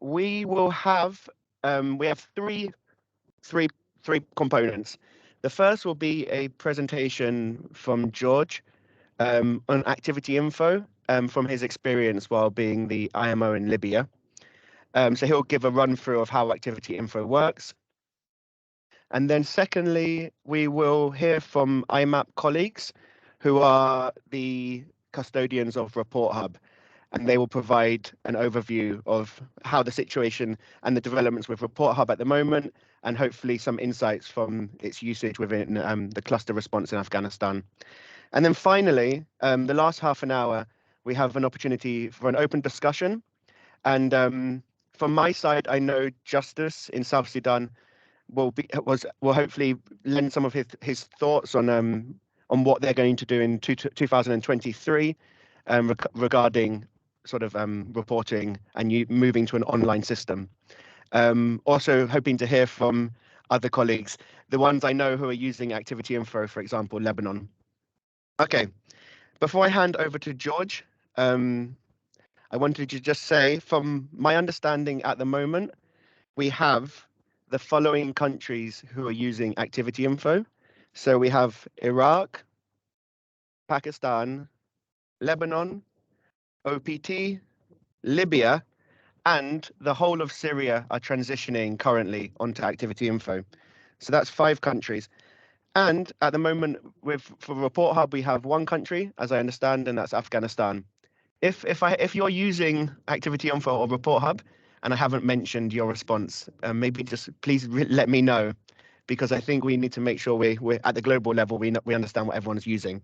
we will have three components. The first will be a presentation from George on activity info from his experience while being the IMO in Libya. So he'll give a run through of how activity info works. And then secondly, we will hear from IMAP colleagues who are the custodians of Report Hub, and they will provide an overview of how the situation and the developments with Report Hub at the moment, and hopefully some insights from its usage within the cluster response in Afghanistan. And then finally, the last half an hour, we have an opportunity for an open discussion. And from my side, I know Justice in South Sudan will hopefully lend some of his thoughts on what they're going to do in 2023 regarding sort of reporting and moving to an online system. Also hoping to hear from other colleagues, the ones I know who are using activity info, for example, Lebanon. Okay, before I hand over to George, I wanted to just say, from my understanding at the moment, we have the following countries who are using activity info. So we have Iraq, Pakistan, Lebanon, OPT, Libya, and the whole of Syria are transitioning currently onto activity info. So that's 5 countries. And at the moment, for Report Hub, we have 1 country, as I understand, and that's Afghanistan. If you're using activity info or Report Hub, and I haven't mentioned your response, maybe just please let me know, because I think we need to make sure we're at the global level, we understand what everyone's using.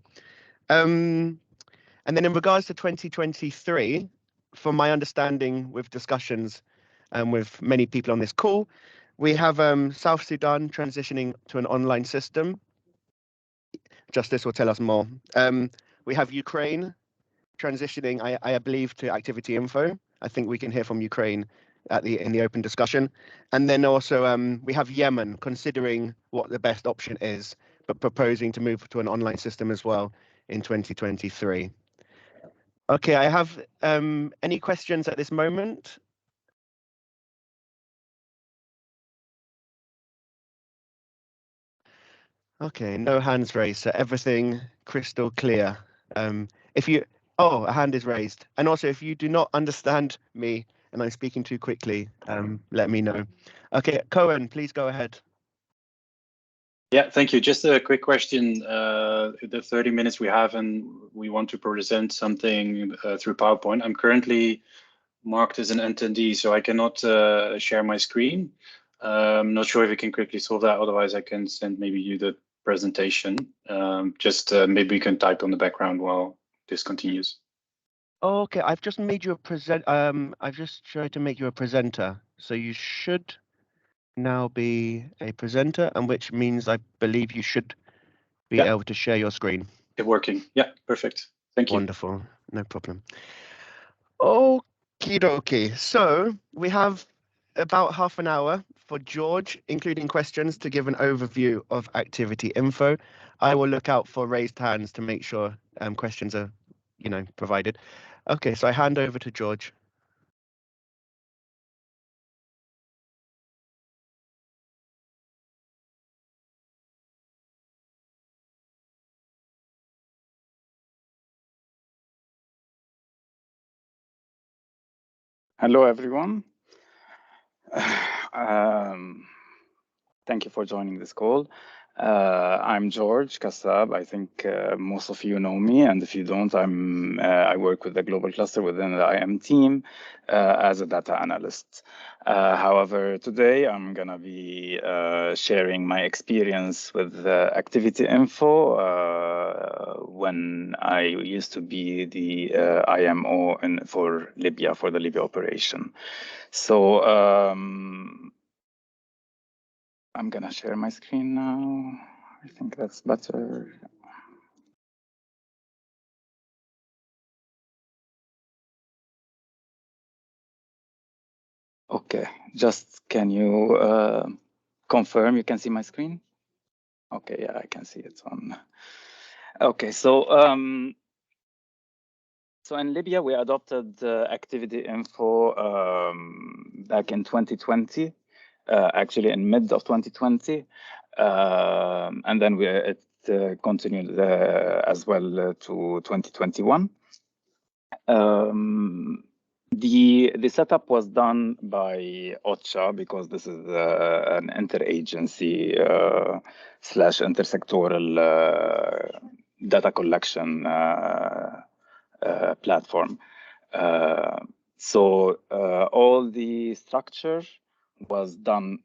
And then in regards to 2023, from my understanding with discussions with many people on this call, we have South Sudan transitioning to an online system. Justice will tell us more. We have Ukraine transitioning, I believe, to activity info. I think we can hear from Ukraine in the open discussion. And then also we have Yemen considering what the best option is, but proposing to move to an online system as well in 2023. Okay, I have any questions at this moment? Okay, no hands raised, so everything crystal clear. A hand is raised. And also, if you do not understand me and I'm speaking too quickly, let me know. Okay, Cohen, please go ahead. Yeah, thank you. Just a quick question. The 30 minutes we have, and we want to present something through PowerPoint. I'm currently marked as an attendee, so I cannot share my screen. I'm not sure if we can quickly solve that. Otherwise, I can send maybe you the presentation. Maybe we can type on the background while this continues. Okay, I've just made you I've just tried to make you a presenter, so you should now be a presenter, and which means I believe you should be able to share your screen. It's working. Yeah, perfect. Thank you. Wonderful, no problem. Okie dokie. So we have about half an hour for George, including questions, to give an overview of activity info. I will look out for raised hands to make sure questions are, provided. Okay, so I hand over to George. Hello, everyone. Thank you for joining this call. I'm George Kassab. I think most of you know me, and if you don't, I work with the global cluster within the IM team as a data analyst. However, today I'm gonna be sharing my experience with activity info when I used to be the IMO for Libya, for the Libya operation. So I'm gonna share my screen now. I think that's better. Okay, just can you confirm you can see my screen? Okay, yeah, I can see it on. Okay, so So in Libya, we adopted activity info back in 2020, actually in mid of 2020. And then it continued as well to 2021. The setup was done by OCHA because this is an interagency slash intersectoral data collection platform. So all the structure was done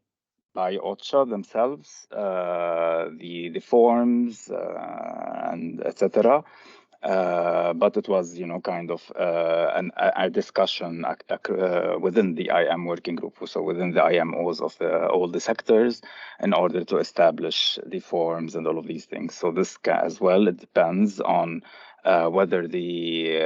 by OCHA themselves, the forms and etc. But it was, kind of a discussion within the IM working group, so within the IMOs of all the sectors, in order to establish the forms and all of these things. So this as well, it depends on whether the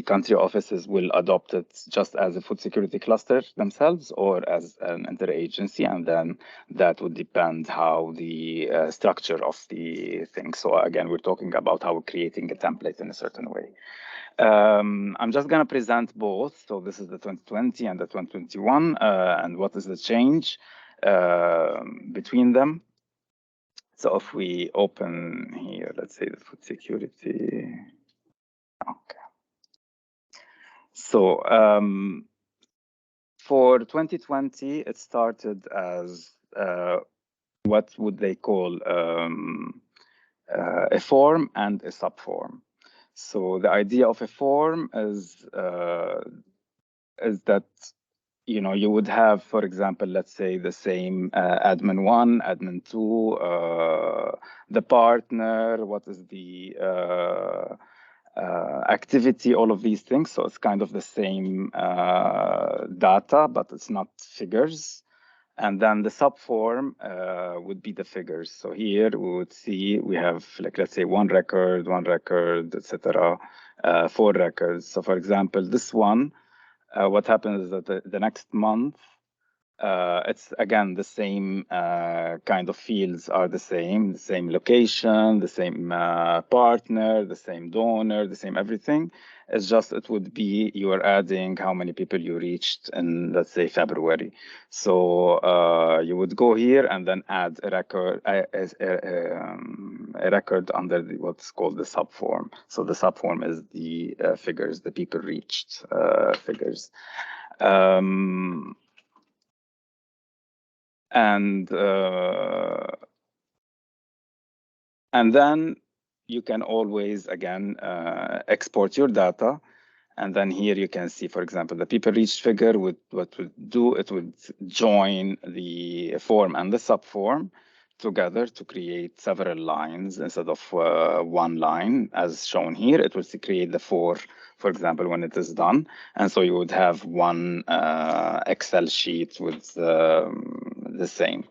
country offices will adopt it just as a food security cluster themselves or as an interagency, and then that would depend how the structure of the thing. So again, we're talking about how we're creating a template in a certain way. I'm just going to present both. So this is the 2020 and the 2021, and what is the change between them. So if we open here, let's say the food security. Okay. So for 2020, it started as what would they call a form and a subform. So the idea of a form is that you would have, for example, let's say the same admin 1, admin 2, the partner, what is the activity, all of these things. So it's kind of the same data, but it's not figures. And then the subform would be the figures. So here we would see we have, like, let's say one record, etc., 4 records. So for example, this one, what happens is that the next month, it's again the same kind of fields are the same location, the same partner, the same donor, the same everything. It's just it would be you are adding how many people you reached in, let's say, February. So you would go here and then add a record, a record under what's called the subform. So the subform is the figures, the people reached figures. And then you can always, again, export your data. And then here you can see, for example, the people reached figure would, what would do, it would join the form and the subform together to create several lines instead of one line as shown here. It would create the 4, for example, when it is done. And so you would have one Excel sheet with the same.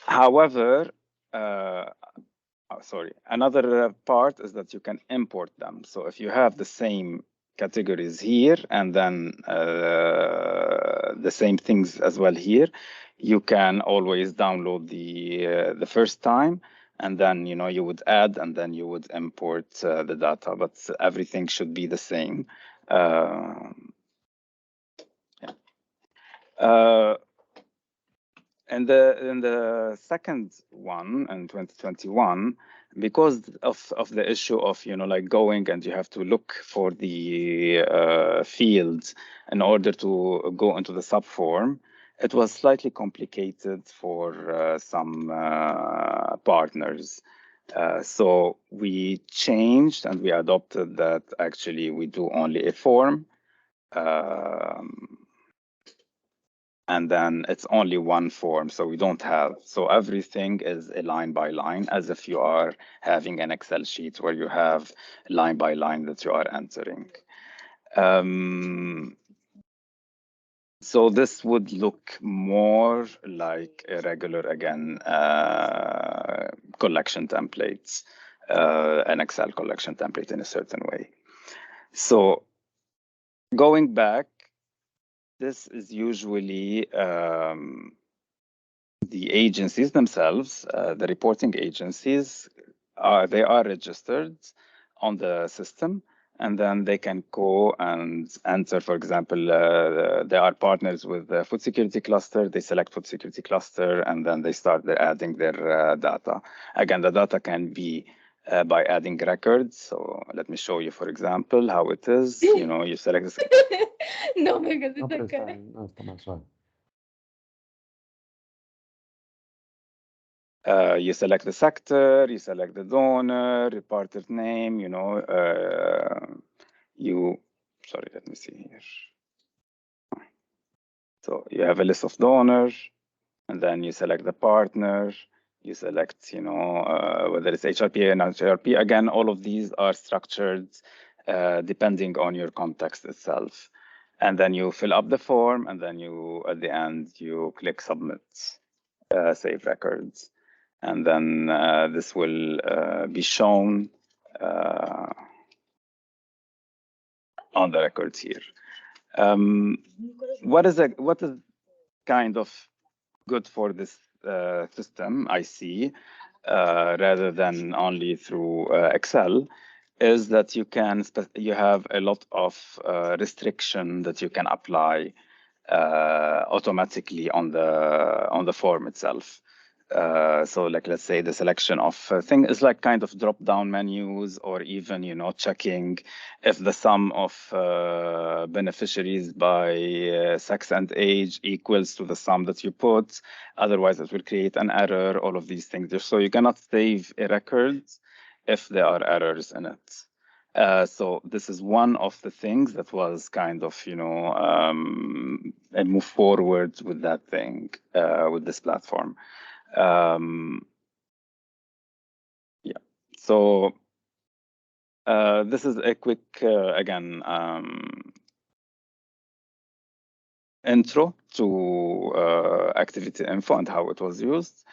However, another part is that you can import them. So if you have the same categories here and then the same things as well here, you can always download the first time, and then you would add and then you would import the data, but everything should be the same. And in the second one in 2021, because of the issue of like going and you have to look for the fields in order to go into the subform, it was slightly complicated for some partners. So we changed and we adopted that actually we do only a form. And then it's only one form, so we don't have, so everything is a line by line, as if you are having an Excel sheet where you have line by line that you are entering. So this would look more like a regular, again, collection templates, an Excel collection template in a certain way. So going back, this is usually the agencies themselves, the reporting agencies, they are registered on the system. And then they can go and enter, for example, they are partners with the food security cluster. They select food security cluster, and then they start adding their data. Again, the data can be by adding records. So let me show you, for example, how it is. You know, you select this. No me hagas esa cara. No, está más suave. You select the sector, you select the donor, the partner name, you know, sorry, let me see here. So you have a list of donors, and then you select the partner, you select, you know, whether it's HRP or non-HRP. Again, all of these are structured depending on your context itself. And then you fill up the form, and then you, at the end, you click submit, save records. And then this will be shown on the records here. What is kind of good for this system, I see, rather than only through Excel, is that you have a lot of restriction that you can apply automatically on the form itself. So like, let's say the selection of thing is like kind of drop down menus, or even, you know, checking if the sum of beneficiaries by sex and age equals to the sum that you put. Otherwise it will create an error, all of these things. So you cannot save a record if there are errors in it. So this is one of the things that was kind of, you know, a move forward with that thing, with this platform. Yeah, so this is a quick, again, intro to activity info and how it was used.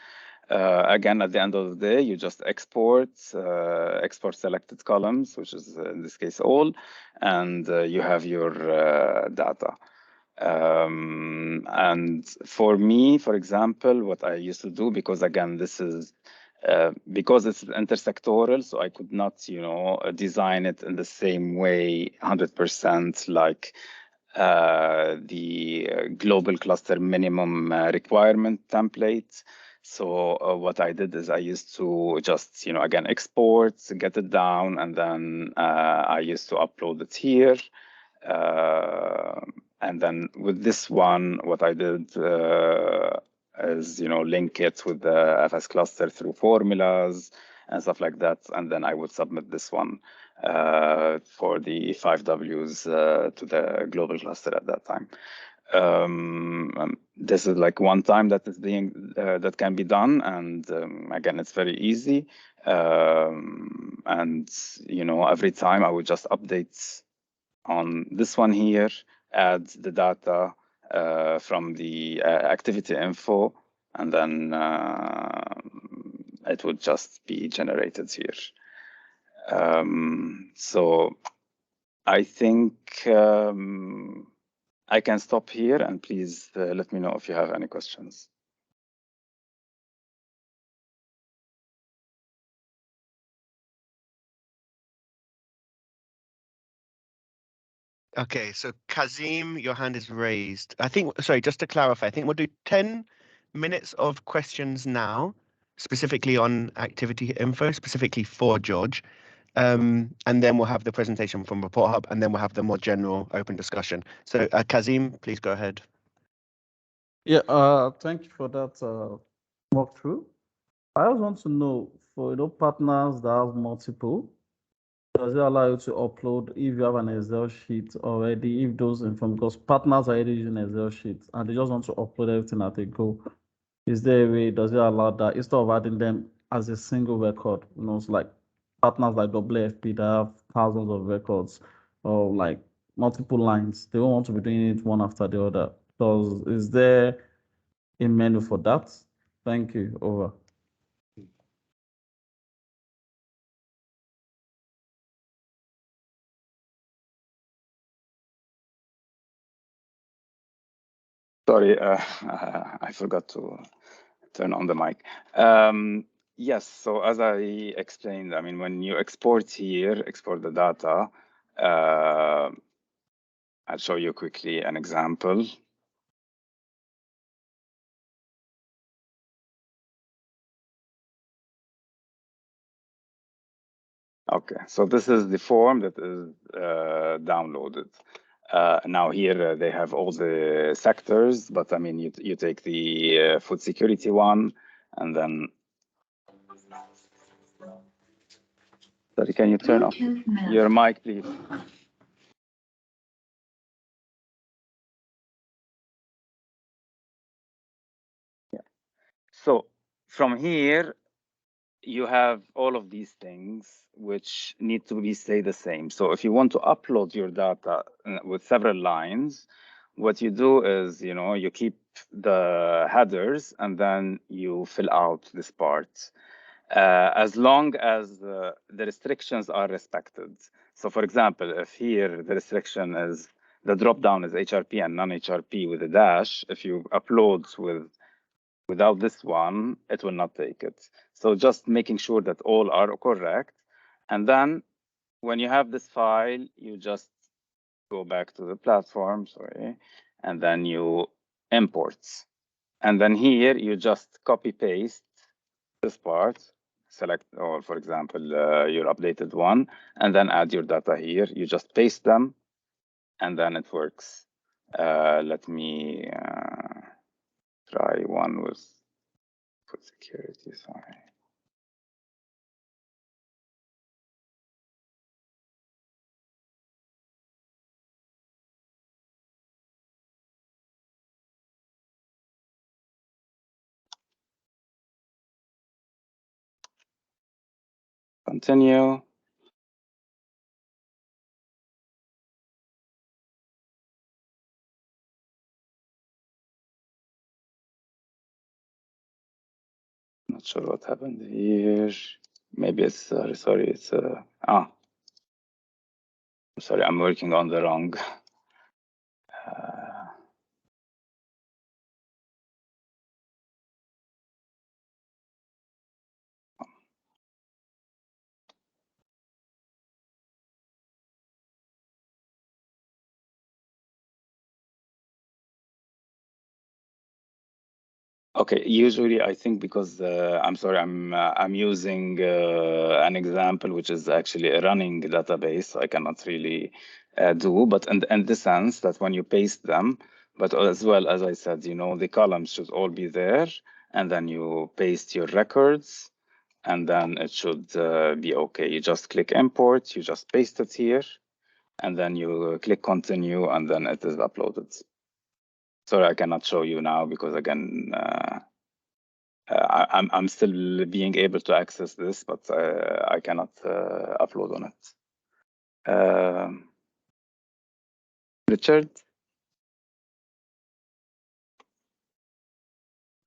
Again, at the end of the day, you just export selected columns, which is in this case all, and you have your data. And for me, for example, what I used to do, because again, this is because it's intersectoral, so I could not, you know, design it in the same way 100% like the global cluster minimum requirement template. So what I did is I used to just, you know, again, export, get it down, and then I used to upload it here. And then with this one, what I did is, you know, link it with the FS cluster through formulas and stuff like that. And then I would submit this one for the 5Ws to the global cluster at that time. This is like one time that is being that can be done, and again, it's very easy. And you know, every time I would just update on this one here, add the data from the activity info, and then it would just be generated here. So I think I can stop here, and please let me know if you have any questions. Okay, so Kazim, your hand is raised. I think, sorry, just to clarify, I think we'll do 10 minutes of questions now, specifically on activity info, specifically for George. And then we'll have the presentation from Report Hub, and then we'll have the more general open discussion. So Kazim, please go ahead. Yeah, thank you for that walkthrough. I also want to know, for partners that have multiple, does it allow you to upload if you have an Excel sheet already, if those inform, because partners are already using Excel sheets and they just want to upload everything at a go. Is there a way, does it allow that instead of adding them as a single record? You know, it's like partners like WFP that have thousands of records or like multiple lines. They don't want to be doing it one after the other. So is there a menu for that? Thank you. Over. Sorry, I forgot to turn on the mic. Yes, so as I explained, I mean, when you export here, export the data, I'll show you quickly an example. Okay, so this is the form that is downloaded. Now here they have all the sectors, but I mean, you take the food security one, and then, sorry, can you turn off your mic, please? Yeah. So from here, you have all of these things which need to be stay the same. So if you want to upload your data with several lines, what you do is, you keep the headers and then you fill out this part. As long as the restrictions are respected. So for example, if here the restriction is, the drop down is HRP and non-HRP with a dash, if you upload without this one, it will not take it. So just making sure that all are correct. And then when you have this file, you just go back to the platform, sorry, and then you import. And then here you just copy paste this part, select, or for example, your updated one, and then add your data here. You just paste them, and then it works. Let me try one with food security, sorry. Continue. Not sure what happened here. Maybe it's sorry. It's sorry. I'm working on the wrong. Okay, usually I think because I'm sorry, I'm using an example which is actually a running database. I cannot really do, but in the sense that when you paste them, but as well as I said, the columns should all be there, and then you paste your records, and then it should be okay. You just click import, you just paste it here, and then you click continue, and then it is uploaded. Sorry, I cannot show you now because again, I'm still being able to access this, but I cannot upload on it. Richard?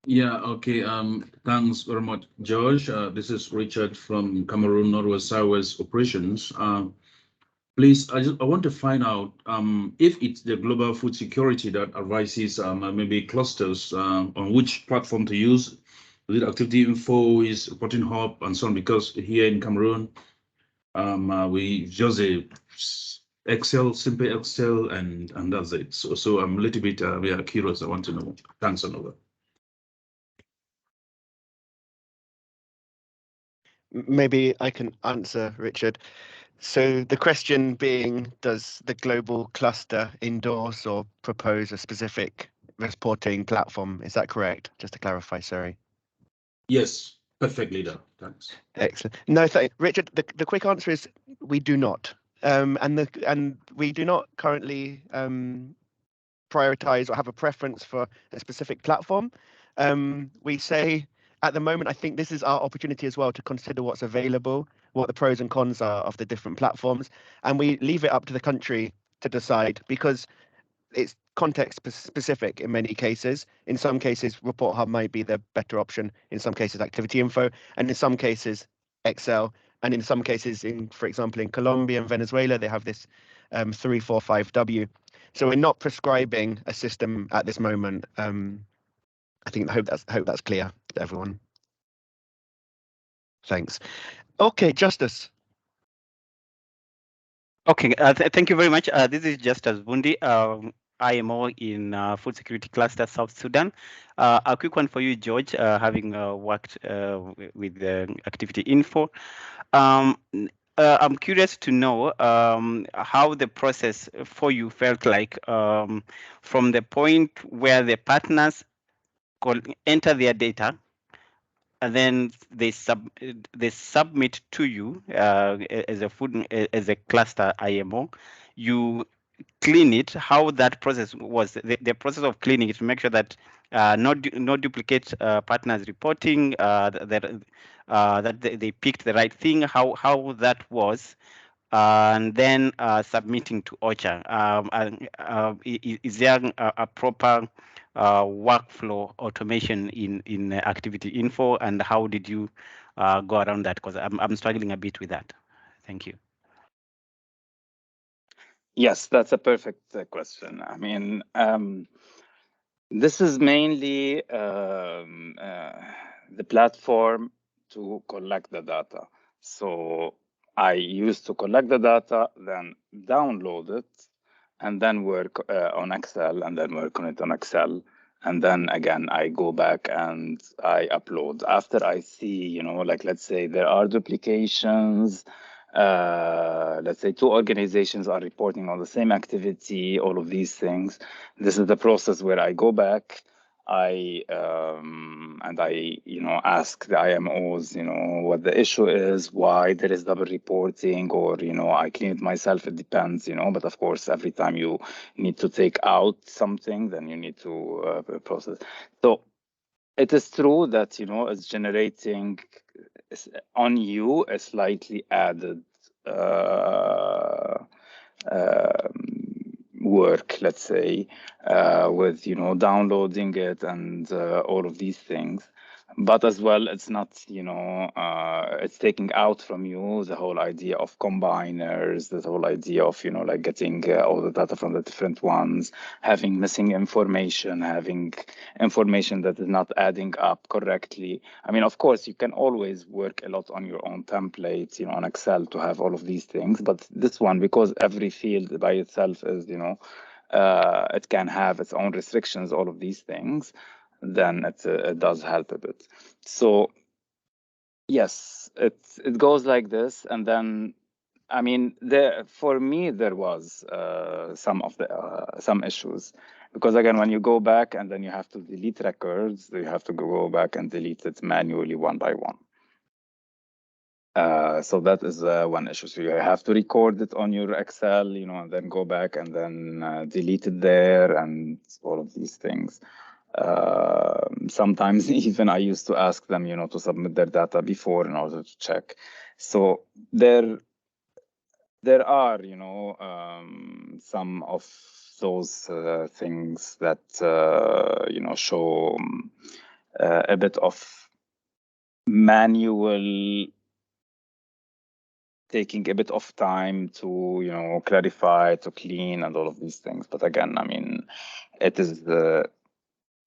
Yeah, okay. Thanks very much, George. This is Richard from Cameroon Northwest Southwest Operations. Please, I want to find out if it's the global food security that advises maybe clusters on which platform to use. Is it Activity Info, is Reporting Hub, and so on? Because here in Cameroon, we just a Excel, simple Excel, and that's it. So I'm a little bit curious. I want to know. Thanks, Anova. Maybe I can answer, Richard. So the question being, does the global cluster endorse or propose a specific reporting platform? Is that correct? Just to clarify, sorry. Yes, perfectly done. Thanks. Excellent. No, Richard, the quick answer is we do not. And we do not currently prioritize or have a preference for a specific platform. We say at the moment, I think this is our opportunity as well to consider what's available, what the pros and cons are of the different platforms, and we leave it up to the country to decide because it's context specific in many cases. In some cases, Report Hub might be the better option. In some cases, Activity Info, and in some cases, Excel. And in some cases, for example, in Colombia and Venezuela, they have this 345W. So we're not prescribing a system at this moment. I hope that's clear to everyone. Thanks. Okay, Justice. Okay, thank you very much. This is Justus Bundi, IMO in Food Security Cluster, South Sudan. A quick one for you, George, having worked with Activity Info. I'm curious to know how the process for you felt like from the point where the partners enter their data, and then they submit to you as a cluster IMO. You clean it. How that process was, the process of cleaning it to make sure that no duplicate partners reporting, that they picked the right thing. How that was. And then submitting to OCHA. Is there a proper workflow automation in Activity Info, and how did you go around that? Because I'm struggling a bit with that. Thank you. Yes, that's a perfect question. I mean, this is mainly the platform to collect the data. So I used to collect the data, then download it, and then work on Excel, and then work on it on Excel. And then again, I go back and I upload. After I see, you know, like let's say there are duplications, let's say two organizations are reporting on the same activity, all of these things. This is the process where I go back, and I, you know, ask the IMOs, you know, what the issue is, why there is double reporting, or, you know, I clean it myself. It depends, you know, but of course, every time you need to take out something, then you need to process. So it is true that, you know, it's generating on you a slightly added work, let's say, with, you know, downloading it and all of these things. But as well, it's not, you know, it's taking out from you the whole idea of combiners, the whole idea of, you know, like getting all the data from the different ones, having missing information, having information that is not adding up correctly. I mean, of course, you can always work a lot on your own templates, you know, on Excel to have all of these things. But this one, because every field by itself is, you know, it can have its own restrictions, all of these things, then it does help a bit. So yes, it goes like this. And then, I mean, for me, there was some issues, because again, when you go back and then you have to delete records, you have to go back and delete it manually one by one. So that is one issue. So you have to record it on your Excel, you know, and then go back and then delete it there and all of these things. Sometimes even I used to ask them, you know, to submit their data before in order to check. So there are, you know, some of those things that, you know, show a bit of manual, taking a bit of time to, you know, clarify, to clean and all of these things. But again, I mean, it is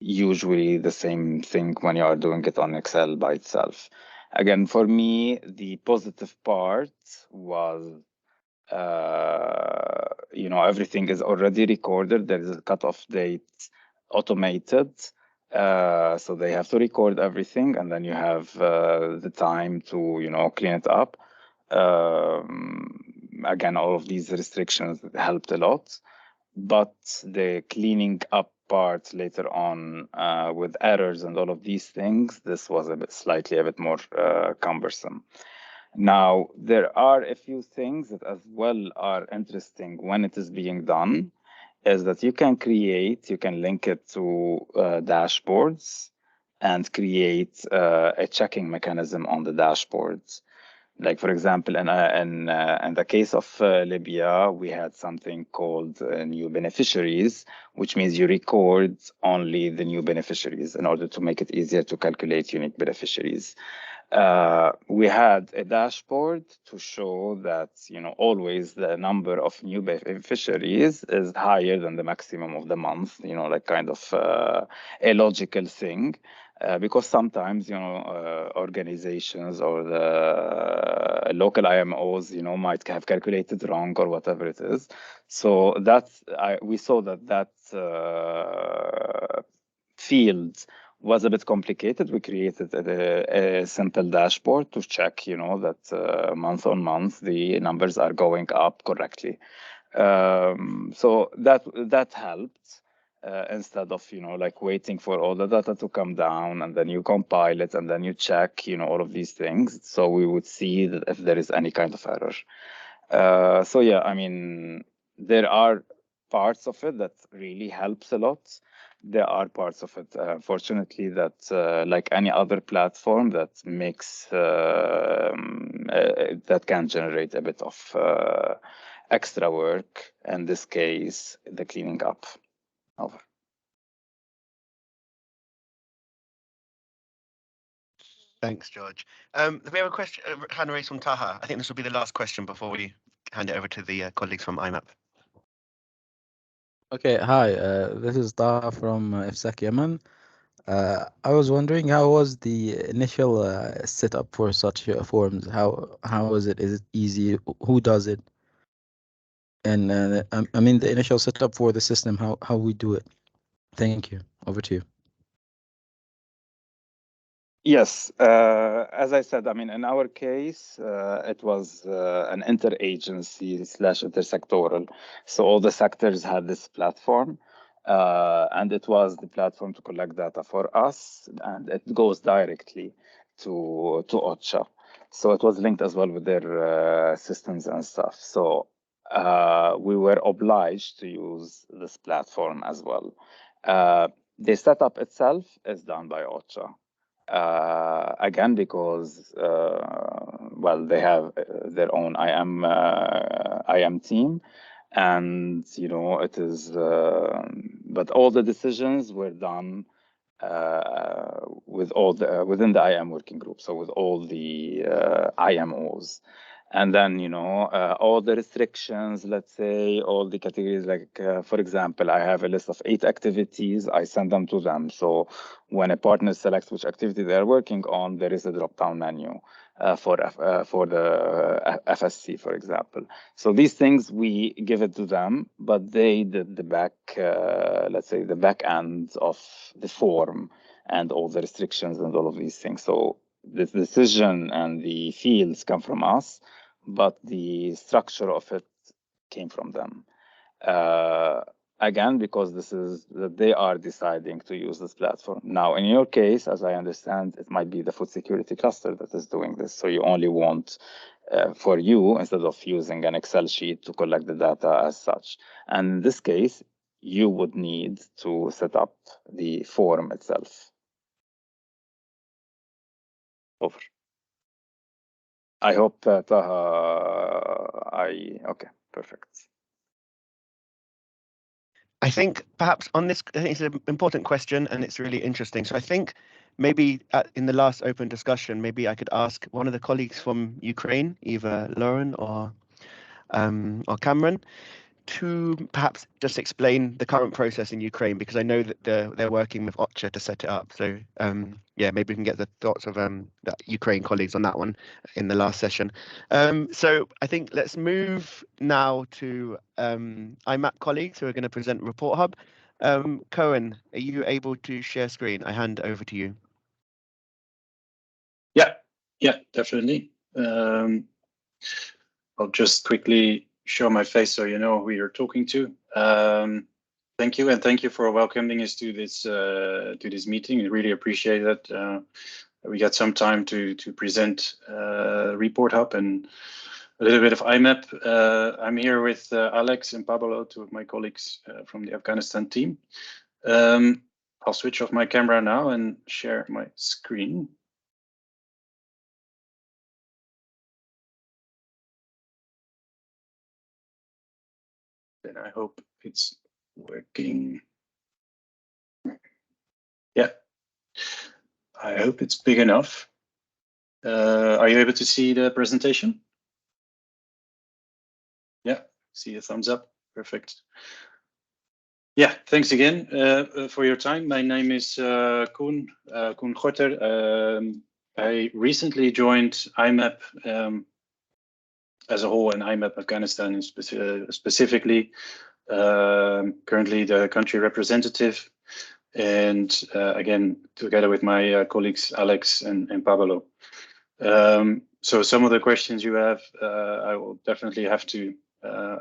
usually the same thing when you are doing it on Excel by itself. Again, for me, the positive part was, you know, everything is already recorded. There is a cutoff date automated. So they have to record everything, and then you have the time to, you know, clean it up. Again, all of these restrictions helped a lot, but the cleaning up part later on with errors and all of these things, this was slightly a bit more cumbersome. Now, there are a few things that as well are interesting when it is being done, is that you can link it to dashboards and create a checking mechanism on the dashboards. Like, for example, in the case of Libya, we had something called new beneficiaries, which means you record only the new beneficiaries in order to make it easier to calculate unique beneficiaries. We had a dashboard to show that, you know, always the number of new beneficiaries is higher than the maximum of the month, you know, like kind of a logical thing. because sometimes, organizations or the local IMOs, might have calculated wrong or whatever it is. So we saw that field was a bit complicated. We created a simple dashboard to check, that month on month the numbers are going up correctly. So that helped. Instead of like waiting for all the data to come down and then you compile it and then you check all of these things, so we would see that if there is any kind of error. So yeah, I mean, there are parts of it that really helps a lot. There are parts of it, fortunately, that like any other platform that makes that can generate a bit of extra work. In this case, the cleaning up. Over. Thanks, George. We have a question, hand raised from Taha. I think this will be the last question before we hand it over to the colleagues from IMAP. Okay, hi. This is Taha from IFSAC Yemen. I was wondering, how was the initial setup for such forms? How was it? Is it easy? Who does it? And I mean, the initial setup for the system, how we do it. Thank you. Over to you. Yes, as I said, I mean, in our case, it was an interagency / intersectoral. So all the sectors had this platform, and it was the platform to collect data for us, and it goes directly to OCHA. So it was linked as well with their systems and stuff. So we were obliged to use this platform as well. The setup itself is done by OCHA. Again, because well, they have their own IM team, and it is. But all the decisions were done with all the within the IM working group, so with all the IMOs. And then, all the restrictions, let's say, all the categories, like, for example, I have a list of 8 activities, I send them to them. So when a partner selects which activity they're working on, there is a drop-down menu for the FSC, for example. So these things, we give it to them, but they did the back, let's say, the back end of the form and all the restrictions and all of these things. So the decision and the fields come from us, but the structure of it came from them. Again, because this is that they are deciding to use this platform. Now, in your case, as I understand, it might be the food security cluster that is doing this. So you only want for you, instead of using an Excel sheet to collect the data as such. And in this case, you would need to set up the form itself. Over. I hope that okay, perfect. I think perhaps on this, I think it's an important question and it's really interesting. So I think maybe in the last open discussion, maybe I could ask one of the colleagues from Ukraine, either Lauren or Cameron, to perhaps just explain the current process in Ukraine, because I know that they're working with OCHA to set it up. So yeah, maybe we can get the thoughts of the Ukraine colleagues on that one in the last session. So I think let's move now to IMAP colleagues who are going to present Report Hub. Cohen, are you able to share screen? I hand over to you. Yeah, definitely. I'll just quickly show my face so you know who you're talking to. Thank you, and thank you for welcoming us to this meeting. I really appreciate that. We got some time to present Report Hub and a little bit of IMAP. I'm here with Alex and Pablo, 2 of my colleagues from the Afghanistan team. I'll switch off my camera now and share my screen. Then I hope it's working. Yeah, I hope it's big enough. Are you able to see the presentation? Yeah, see a thumbs up. Perfect. Yeah, thanks again for your time. My name is Koen Gorter. I recently joined IMAP as a whole, and IMAP Afghanistan specifically. Currently the country representative, and again, together with my colleagues Alex and Pablo. So some of the questions you have, I will definitely have to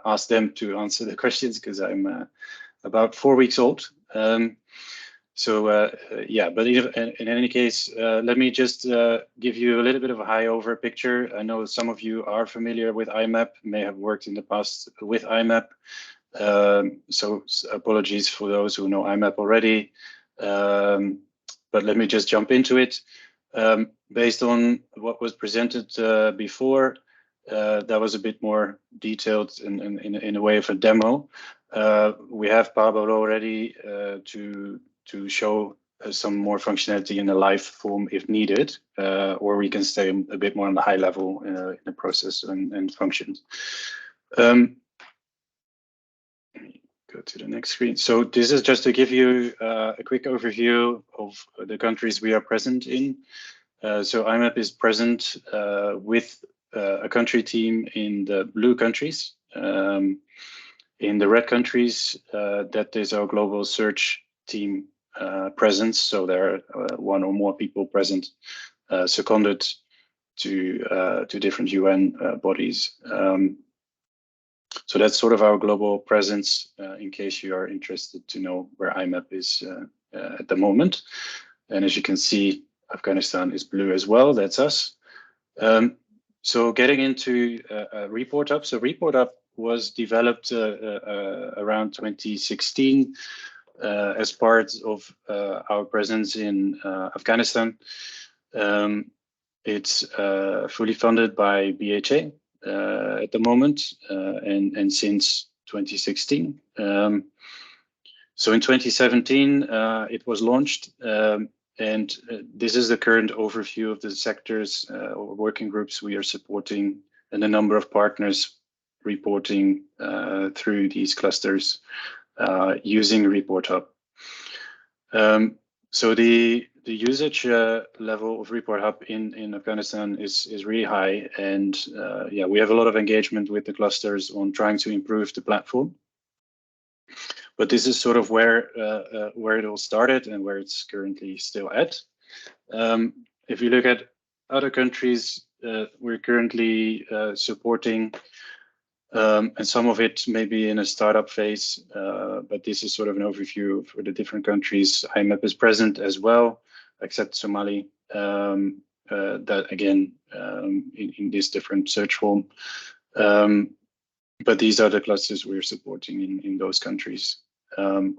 ask them to answer the questions, because I'm about 4 weeks old. Yeah, but in any case, let me just give you a little bit of a high-over picture. I know some of you are familiar with IMAP, may have worked in the past with IMAP. So apologies for those who know IMAP already. But let me just jump into it. Based on what was presented before, that was a bit more detailed in a way of a demo. We have Pablo already to show some more functionality in a live form if needed, or we can stay a bit more on the high level in the process and functions. Go to the next screen. So this is just to give you a quick overview of the countries we are present in. So IMAP is present with a country team in the blue countries. In the red countries, that is our global search team presence. So there are one or more people present, seconded to different UN bodies. So that's sort of our global presence, in case you are interested to know where IMAP is at the moment. And as you can see, Afghanistan is blue as well. That's us. So getting into Report Hub. So Report Hub was developed around 2016 as part of our presence in Afghanistan. It's fully funded by BHA at the moment, and since 2016. So in 2017, it was launched, and this is the current overview of the sectors or working groups we are supporting, and the number of partners reporting through these clusters using Report Hub. So the usage level of Report Hub in Afghanistan is really high, and yeah, we have a lot of engagement with the clusters on trying to improve the platform. But this is sort of where it all started and where it's currently still at. If you look at other countries, we're currently supporting, and some of it may be in a startup phase, but this is sort of an overview for the different countries. IMAP is present as well, except Somali, that again, in this different search form. But these are the clusters we're supporting in those countries. The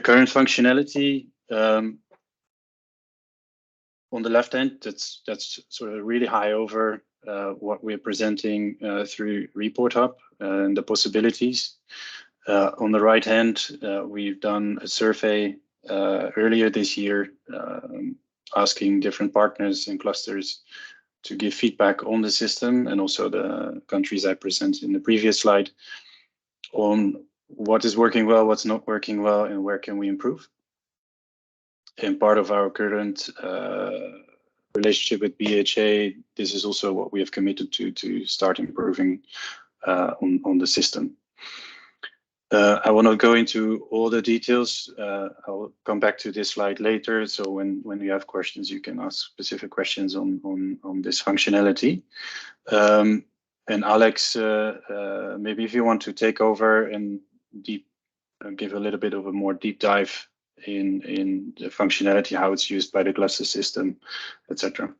current functionality, on the left hand, that's sort of really high over what we're presenting through Report Hub and the possibilities. On the right hand, we've done a survey earlier this year, asking different partners and clusters to give feedback on the system, and also the countries I presented in the previous slide, on what is working well, what's not working well, and where can we improve. And part of our current relationship with BHA, this is also what we have committed to start improving on the system. I will not go into all the details. I'll come back to this slide later. So when you have questions, you can ask specific questions on this functionality. And Alex, maybe if you want to take over and give a little bit of a more deep dive in the functionality, how it's used by the cluster system, etc.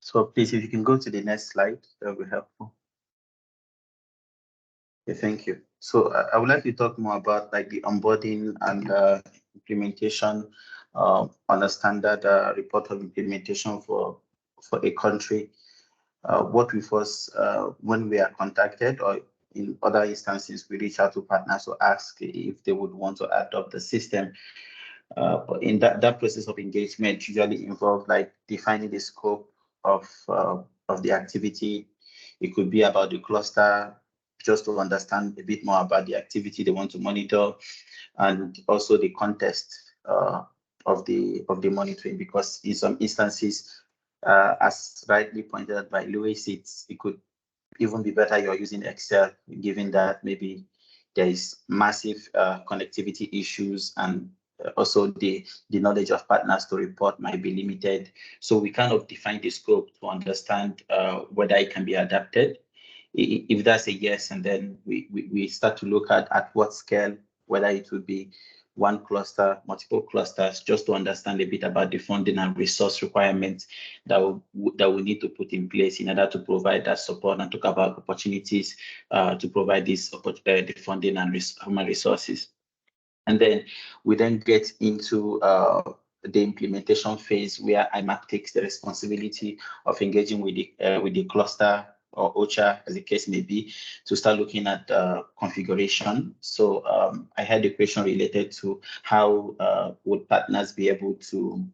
So please, if you can go to the next slide, that will be helpful. Okay, thank you. So I would like to talk more about like the onboarding and implementation on a standard Report Hub implementation for a country. What we first, when we are contacted, or in other instances, we reach out to partners to ask if they would want to adopt the system. In that process of engagement usually involves like defining the scope of the activity. It could be about the cluster, just to understand a bit more about the activity they want to monitor, and also the context of the monitoring, because in some instances, as rightly pointed out by Louis, it could even be better you're using Excel, given that maybe there is massive connectivity issues, and also the knowledge of partners to report might be limited. So we kind of define the scope to understand whether it can be adapted. If that's a yes, and then we start to look at what scale, whether it would be one cluster, multiple clusters, just to understand a bit about the funding and resource requirements that we need to put in place in order to provide that support, and talk about opportunities to provide this the funding and human resources. And then we then get into the implementation phase, where IMAP takes the responsibility of engaging with the cluster or OCHA, as the case may be, to start looking at configuration. So I had a question related to how would partners be able to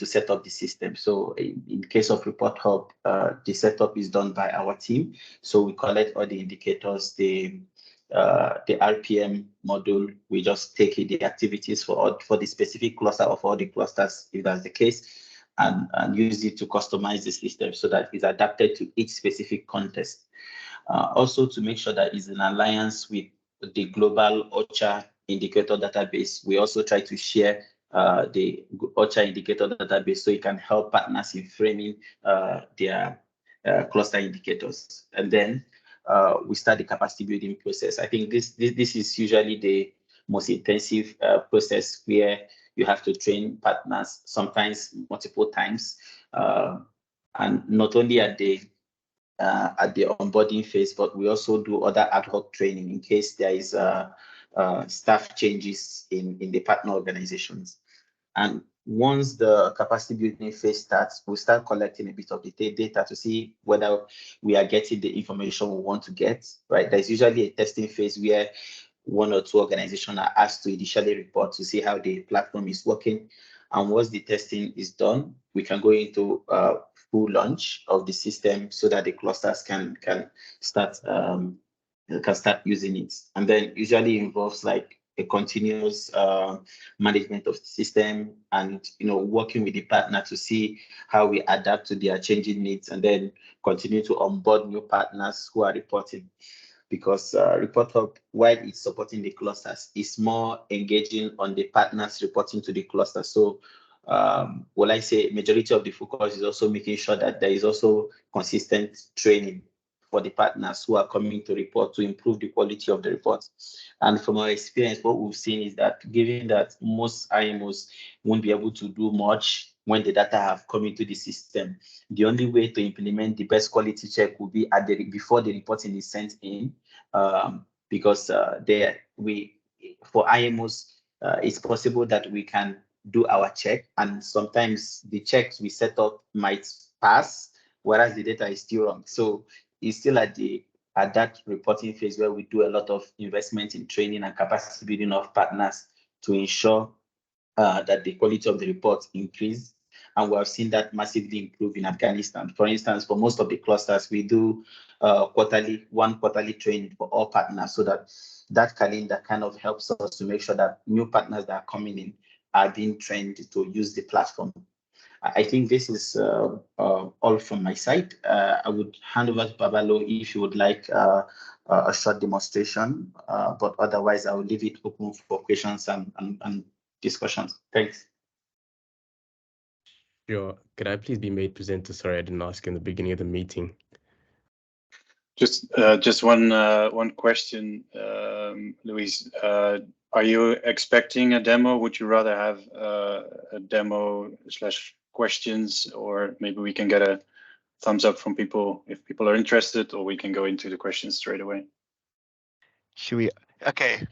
set up the system. So in case of Report Hub, the setup is done by our team. So we collect all the indicators, the RPM module. We just take the activities for the specific cluster of all the clusters, if that's the case, and use it to customize the system so that it's adapted to each specific context. Also, to make sure that it's in alliance with the global OCHA indicator database, we also try to share the OCHA indicator database so it can help partners in framing their cluster indicators. And then we start the capacity building process. I think this is usually the most intensive process, where you have to train partners, sometimes multiple times, and not only at the onboarding phase, but we also do other ad hoc training in case there is staff changes in the partner organizations. And once the capacity building phase starts, we start collecting a bit of the data to see whether we are getting the information we want to get, right? There's usually a testing phase where one or two organizations are asked to initially report to see how the platform is working. And once the testing is done, we can go into full launch of the system so that the clusters can start using it. And then usually involves like a continuous management of the system, and working with the partner to see how we adapt to their changing needs, and then continue to onboard new partners who are reporting. Because Report Hub, while it's supporting the clusters, is more engaging on the partners reporting to the cluster. So what I say, majority of the focus is also making sure that there is also consistent training for the partners who are coming to report, to improve the quality of the reports. And from our experience, what we've seen is that given that most IMOs won't be able to do much when the data have come into the system, the only way to implement the best quality check will be before the reporting is sent in, because for IMOs, it's possible that we can do our check, and sometimes the checks we set up might pass, whereas the data is still wrong. So it's still at that reporting phase where we do a lot of investment in training and capacity building of partners to ensure that the quality of the reports increase. And we have seen that massively improve in Afghanistan. For instance, for most of the clusters, we do one quarterly training for all partners, so that calendar kind of helps us to make sure that new partners that are coming in are being trained to use the platform. I think this is all from my side. I would hand over to Babalo if you would like a short demonstration, but otherwise I will leave it open for questions and discussions. Thanks. Sure. Could I please be made presenter? Sorry, I didn't ask in the beginning of the meeting. Just one question, Luis. Are you expecting a demo? Would you rather have a demo / questions, or maybe we can get a thumbs up from people if people are interested, or we can go into the questions straight away? Should we? Okay.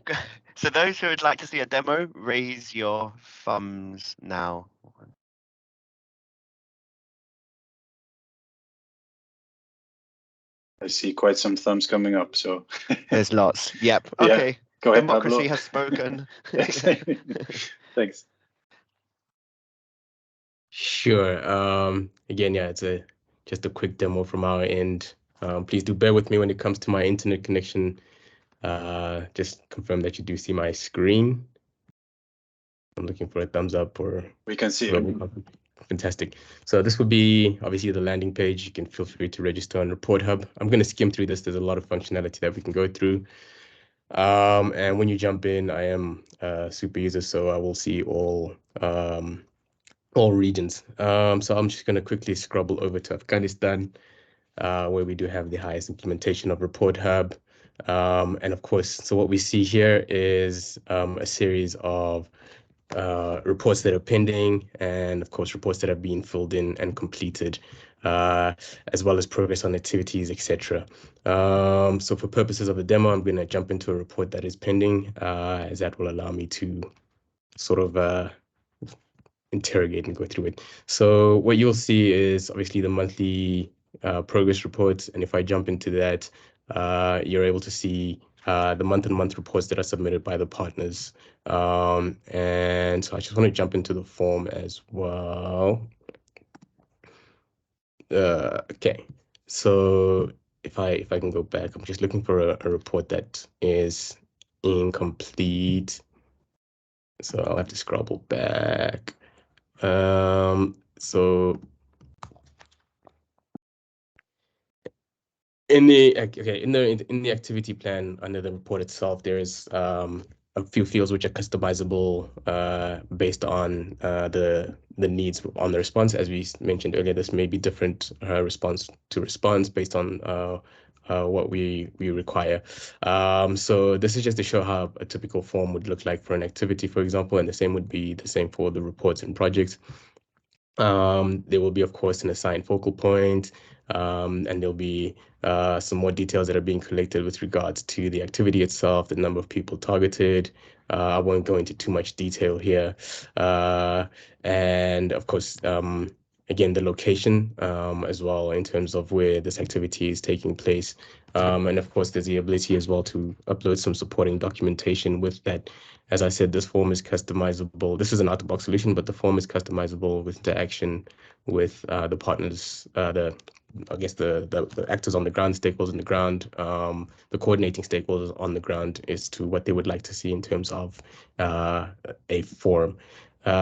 So those who would like to see a demo, raise your thumbs now. I see quite some thumbs coming up, so. There's lots. Yep. Yeah. Okay. Go ahead, Democracy Pablo. has spoken. Thanks. Sure. Again, yeah, it's just a quick demo from our end. Please do bear with me when it comes to my internet connection. Just confirm that you do see my screen. I'm looking for a thumbs up or we can see it. Fantastic. So this would be obviously the landing page. You can feel free to register on Report Hub. I'm going to skim through this. There's a lot of functionality that we can go through. And when you jump in, I am a super user, so I will see all regions. So I'm just going to quickly scrabble over to Afghanistan, where we do have the highest implementation of Report Hub. And of course, so what we see here is a series of reports that are pending, and of course reports that have been filled in and completed, as well as progress on activities, etc. So for purposes of the demo, I'm going to jump into a report that is pending, as that will allow me to sort of interrogate and go through it. So what you'll see is obviously the monthly progress reports, and if I jump into that, you're able to see the month-on-month reports that are submitted by the partners. And so I just want to jump into the form as well. Okay, so if I can go back, I'm just looking for a report that is incomplete. So I'll have to scrabble back. So in the activity plan under the report itself, there is a few fields which are customizable based on the needs on the response. As we mentioned earlier, this may be different response to response based on what we require. So this is just to show how a typical form would look like for an activity, for example, and the same would be the same for the reports and projects. There will be, of course, an assigned focal point, and there'll be some more details that are being collected with regards to the activity itself, the number of people targeted. I won't go into too much detail here. And of course, again, the location as well in terms of where this activity is taking place. And of course, there's the ability as well to upload some supporting documentation with that. As I said, this form is customizable. This is an out-of-box solution, but the form is customizable with interaction with the partners, the actors on the ground, stakeholders on the ground, the coordinating stakeholders on the ground as to what they would like to see in terms of a form.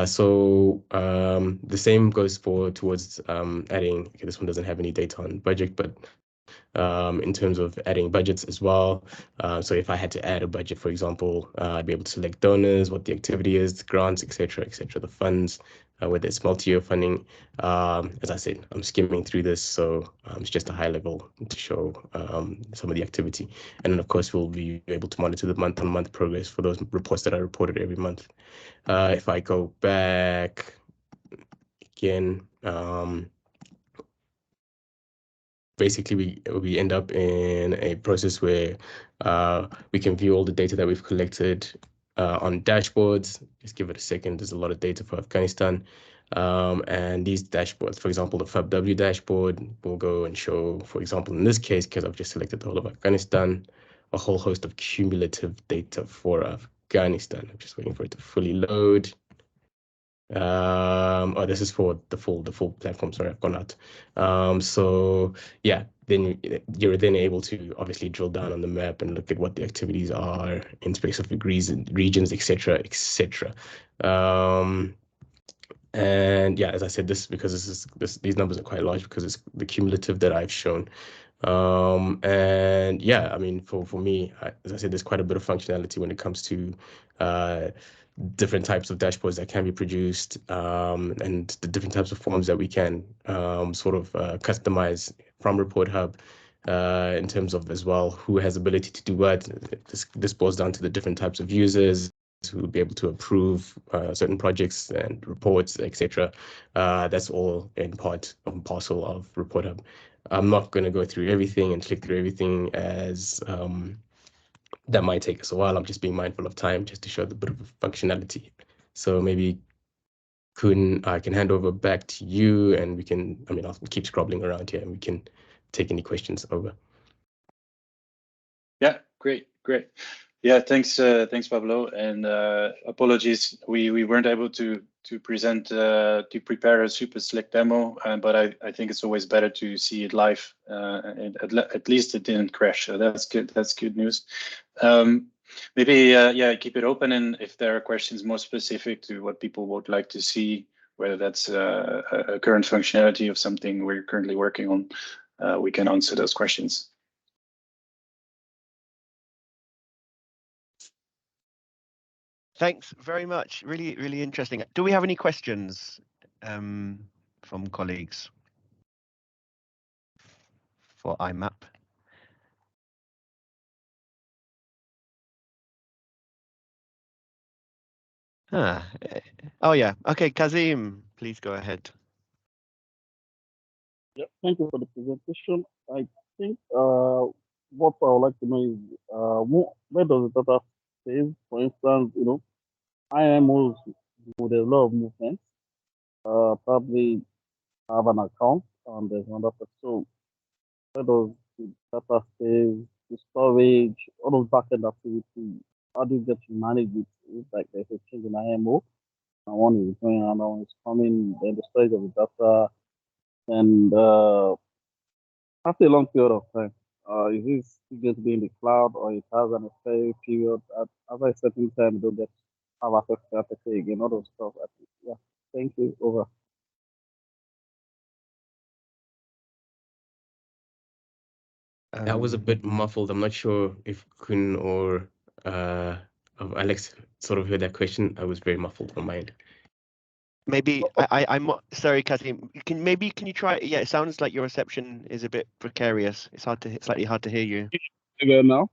So the same goes towards adding, okay, this one doesn't have any data on budget, but in terms of adding budgets as well. So if I had to add a budget, for example, I'd be able to select donors, what the activity is, grants, etc., the funds, whether it's multi-year funding. As I said, I'm skimming through this, so it's just a high level to show some of the activity. And then, of course, we'll be able to monitor the month-on-month progress for those reports that are reported every month. If I go back again, basically, we end up in a process where we can view all the data that we've collected on dashboards. Just give it a second. There's a lot of data for Afghanistan. And these dashboards, for example, the FABW dashboard will go and show, for example, in this case, because I've just selected the whole of Afghanistan, a whole host of cumulative data for Afghanistan. I'm just waiting for it to fully load. Oh, this is for the full platform. Sorry, I've gone out. So yeah, then you're then able to obviously drill down on the map and look at what the activities are in specific regions, etc. And yeah, as I said, because these numbers are quite large because it's the cumulative that I've shown. And yeah, I mean, for me, as I said, there's quite a bit of functionality when it comes to different types of dashboards that can be produced, and the different types of forms that we can sort of customize from Report Hub in terms of as well who has ability to do what. This boils down to the different types of users who will be able to approve certain projects and reports, etc. That's all in part and parcel of Report Hub. I'm not going to go through everything and click through everything, as that might take us a while. I'm just being mindful of time just to show the bit of functionality. So maybe Kun, I can hand over back to you, and we can, I mean, I'll keep scrobbling around here and we can take any questions over. Yeah, great. Yeah, thanks, Pablo, and apologies, we weren't able to prepare a super slick demo, but I think it's always better to see it live. At least it didn't crash, so that's good. That's good news. Maybe yeah, keep it open, and if there are questions more specific to what people would like to see, whether that's a current functionality of something we're currently working on, we can answer those questions. Thanks very much. Really, really interesting. Do we have any questions from colleagues for IMAP? Oh yeah. Okay, Kazim, please go ahead. Yeah, thank you for the presentation. I think what I would like to know is where does the data save? For instance, IMOs with a lot of movement probably have an account and there's another person. So where does the data save, the storage, all those backend activity, how do you get to manage it? It's like there's a change in IMO, and one is going, another one is coming, then the storage of the data, and after a long period of time, is this going to be in the cloud or it has an expiry period? After a certain time, you don't get have access to that again, all those stuff. Yeah, thank you. Over. That was a bit muffled. I'm not sure if Kun or Alex sort of heard that question. I was very muffled on my end. Maybe I'm sorry, Kazim. Can you try? Yeah, it sounds like your reception is a bit precarious. It's slightly hard to hear you. Again now.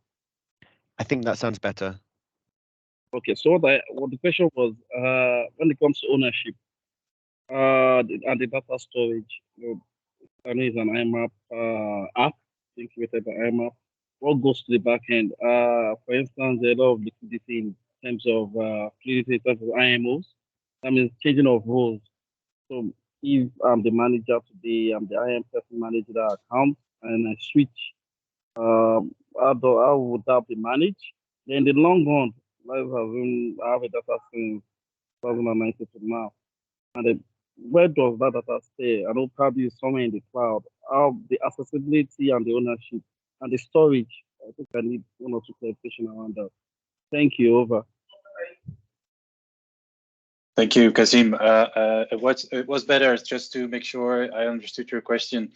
I think that sounds better. Okay, so what the question was, when it comes to ownership, and the data storage, I know it's an IMAP app, integrated by IMAP. What goes to the back end? For instance, a lot of liquidity in terms of fluidity in terms of IMOs. That means changing of roles. So if I'm the manager today, I'm the IM person managing that account, and I switch, how would that be managed? Then in the long run, let's assume I have a data since 2019 to now, and then where does that data stay? I know probably it's somewhere in the cloud. How the accessibility and the ownership and the storage. I think I need one or two clarification around that. Thank you. Over. Thank you, Kazim. It was better just to make sure I understood your question.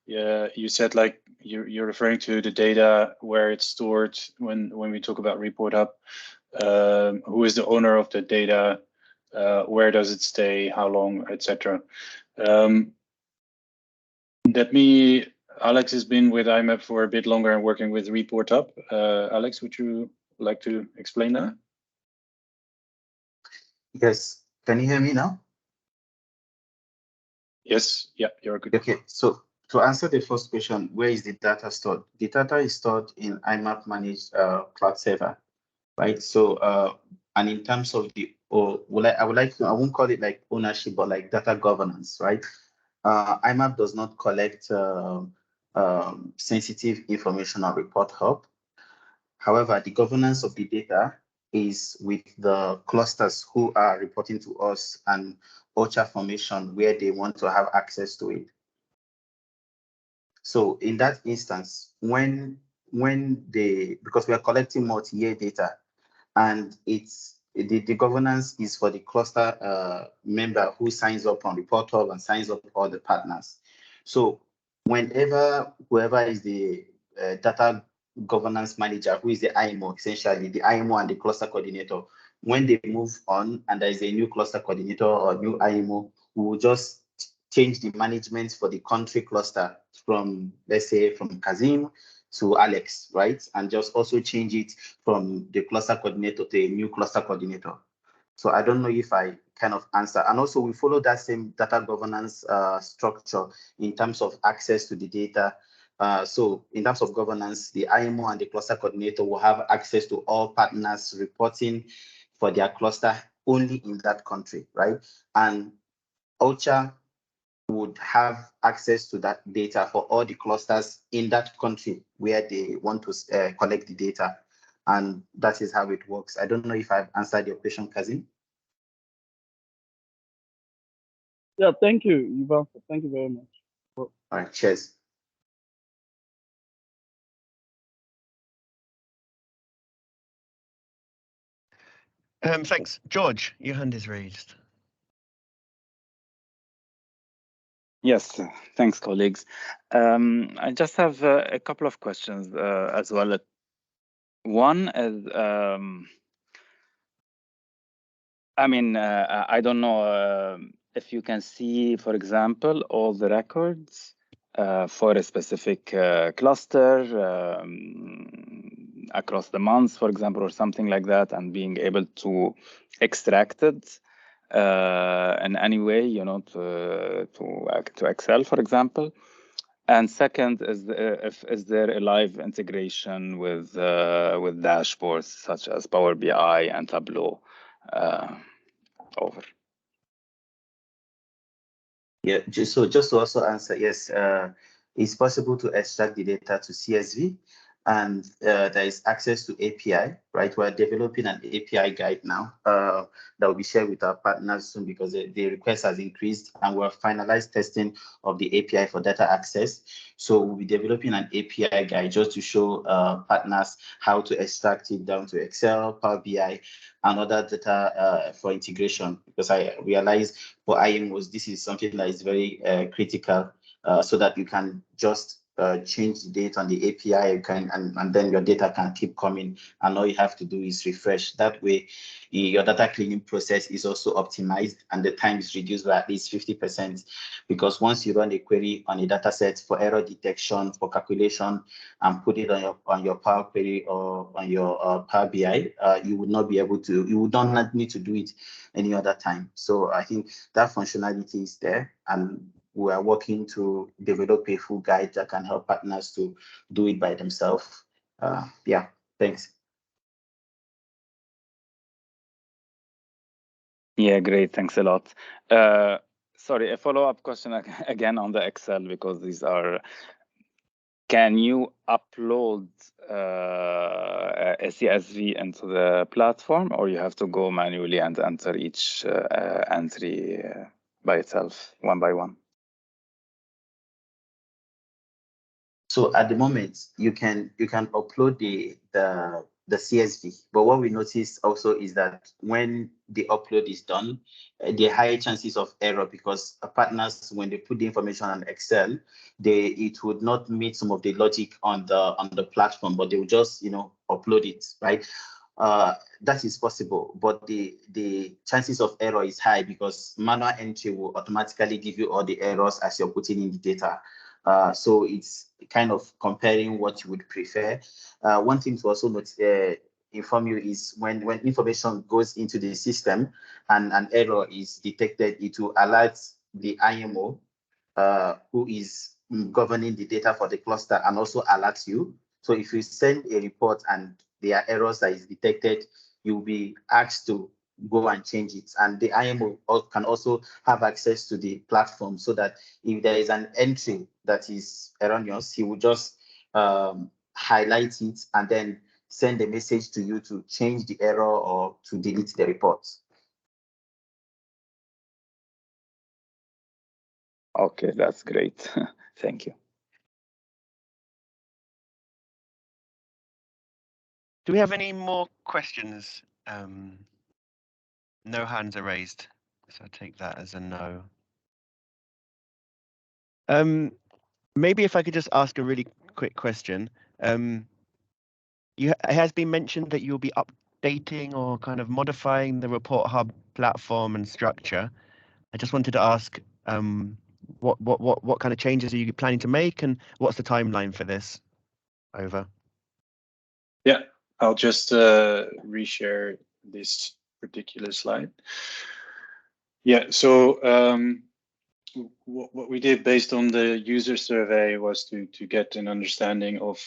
Yeah, you said like you're referring to the data where it's stored when we talk about Report Hub. Who is the owner of the data? Where does it stay? How long, etc. Alex has been with IMAP for a bit longer and working with Report Hub. Alex, would you like to explain that? Yes. Can you hear me now? Yes. Yeah, you're good. Okay. So to answer the first question, where is the data stored? The data is stored in IMAP managed cloud server, right? So and in terms of I won't call it like ownership, but like data governance, right? IMAP does not collect sensitive information on Report Hub. However, the governance of the data is with the clusters who are reporting to us and OCHA formation where they want to have access to it. So in that instance, because we are collecting multi-year data, and it's the governance is for the cluster member who signs up on Report Hub and signs up all the partners. So whenever whoever is the data governance manager, who is the IMO, essentially the IMO and the cluster coordinator, when they move on and there is a new cluster coordinator or new IMO, we will just change the management for the country cluster from, let's say, from Kazim to Alex, right? And just also change it from the cluster coordinator to a new cluster coordinator. So I don't know if I kind of answer. And also we follow that same data governance structure in terms of access to the data. So in terms of governance, the IMO and the cluster coordinator will have access to all partners reporting for their cluster only in that country, right? And OCHA would have access to that data for all the clusters in that country where they want to collect the data. and that is how it works. I don't know if I've answered your question, Kazim. Yeah, thank you. You've answered. Thank you very much. All right, cheers. Thanks. George, your hand is raised. Yes, thanks, colleagues. I just have a couple of questions as well. One is, I mean, I don't know if you can see, for example, all the records for a specific cluster across the months, for example, or something like that, and being able to extract it in any way, you know, to Excel, for example. And second, is there a live integration with dashboards such as Power BI and Tableau? Over. Yeah, just to also answer, yes, it's possible to extract the data to CSV, and there is access to API, right? We're developing an API guide now that will be shared with our partners soon, because the request has increased, and we're finalized testing of the API for data access. So we'll be developing an API guide just to show partners how to extract it down to Excel, Power BI, and other data for integration, because I realized for IMOs, this is something that is very critical, so that you can just change the date on the API, and then your data can keep coming, and all you have to do is refresh. That way, your data cleaning process is also optimized, and the time is reduced by at least 50%, because once you run a query on a data set for error detection, for calculation, and put it on your Power Query or on your Power BI, you would not be able to, you would not need to do it any other time. So I think that functionality is there, and we are working to develop a full guide that can help partners to do it by themselves. Yeah, thanks. Yeah, great. Thanks a lot. Sorry, a follow-up question again on the Excel, because these are, can you upload a CSV into the platform, or you have to go manually and enter each entry by itself, one by one? So at the moment, you can upload the CSV, but what we notice also is that when the upload is done, there are higher chances of error, because partners, when they put the information on Excel, it would not meet some of the logic on the platform, but they will just, you know, upload it, right? That is possible, but the chances of error is high, because manual entry will automatically give you all the errors as you're putting in the data. So it's kind of comparing what you would prefer. One thing to also inform you is when information goes into the system and an error is detected, it will alert the IMO who is governing the data for the cluster, and also alert you. So if you send a report and there are errors that is detected, you'll be asked to go and change it. And the IMO can also have access to the platform, so that if there is an entry that is erroneous, he will just highlight it and then send a message to you to change the error or to delete the report. Okay, that's great. Thank you. Do we have any more questions? No hands are raised, so I take that as a no. Maybe if I could just ask a really quick question. It has been mentioned that you'll be updating or kind of modifying the Report Hub platform and structure. I just wanted to ask, what kind of changes are you planning to make, and what's the timeline for this? Over. Yeah, I'll just reshare this particular slide. Yeah, so what we did based on the user survey was to get an understanding of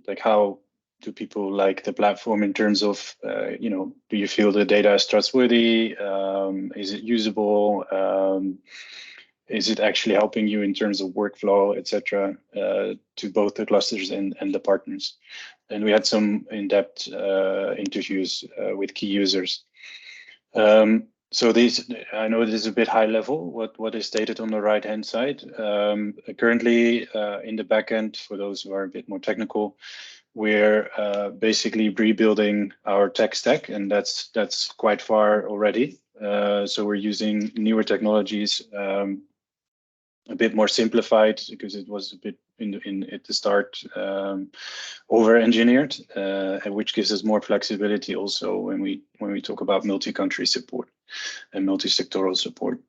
like how do people like the platform in terms of, you know, do you feel the data is trustworthy? Is it usable? Is it actually helping you in terms of workflow, etc., to both the clusters and the partners? and we had some in-depth interviews with key users. So these, I know this is a bit high level, what is stated on the right-hand side. Currently, in the backend, for those who are a bit more technical, we're basically rebuilding our tech stack, and that's quite far already. So we're using newer technologies, a bit more simplified because it was a bit at the start over-engineered, which gives us more flexibility also when we talk about multi-country support and multi-sectoral support.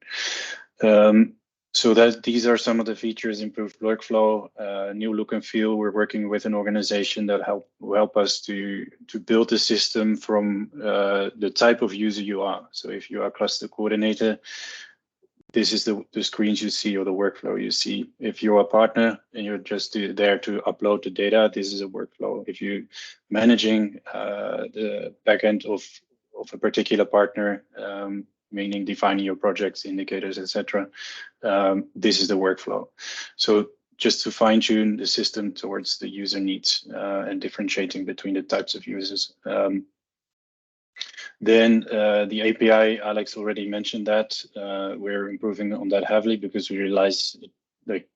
So that these are some of the features: improved workflow, new look and feel. We're working with an organization that will help us to build a system from the type of user you are. So if you are a cluster coordinator, this is the screens you see or the workflow you see. If you're a partner and you're just there to upload the data, this is a workflow. If you're managing the backend of a particular partner, meaning defining your projects, indicators, etc., this is the workflow. So just to fine tune the system towards the user needs and differentiating between the types of users. Then the API, Alex already mentioned that. We're improving on that heavily because we realize like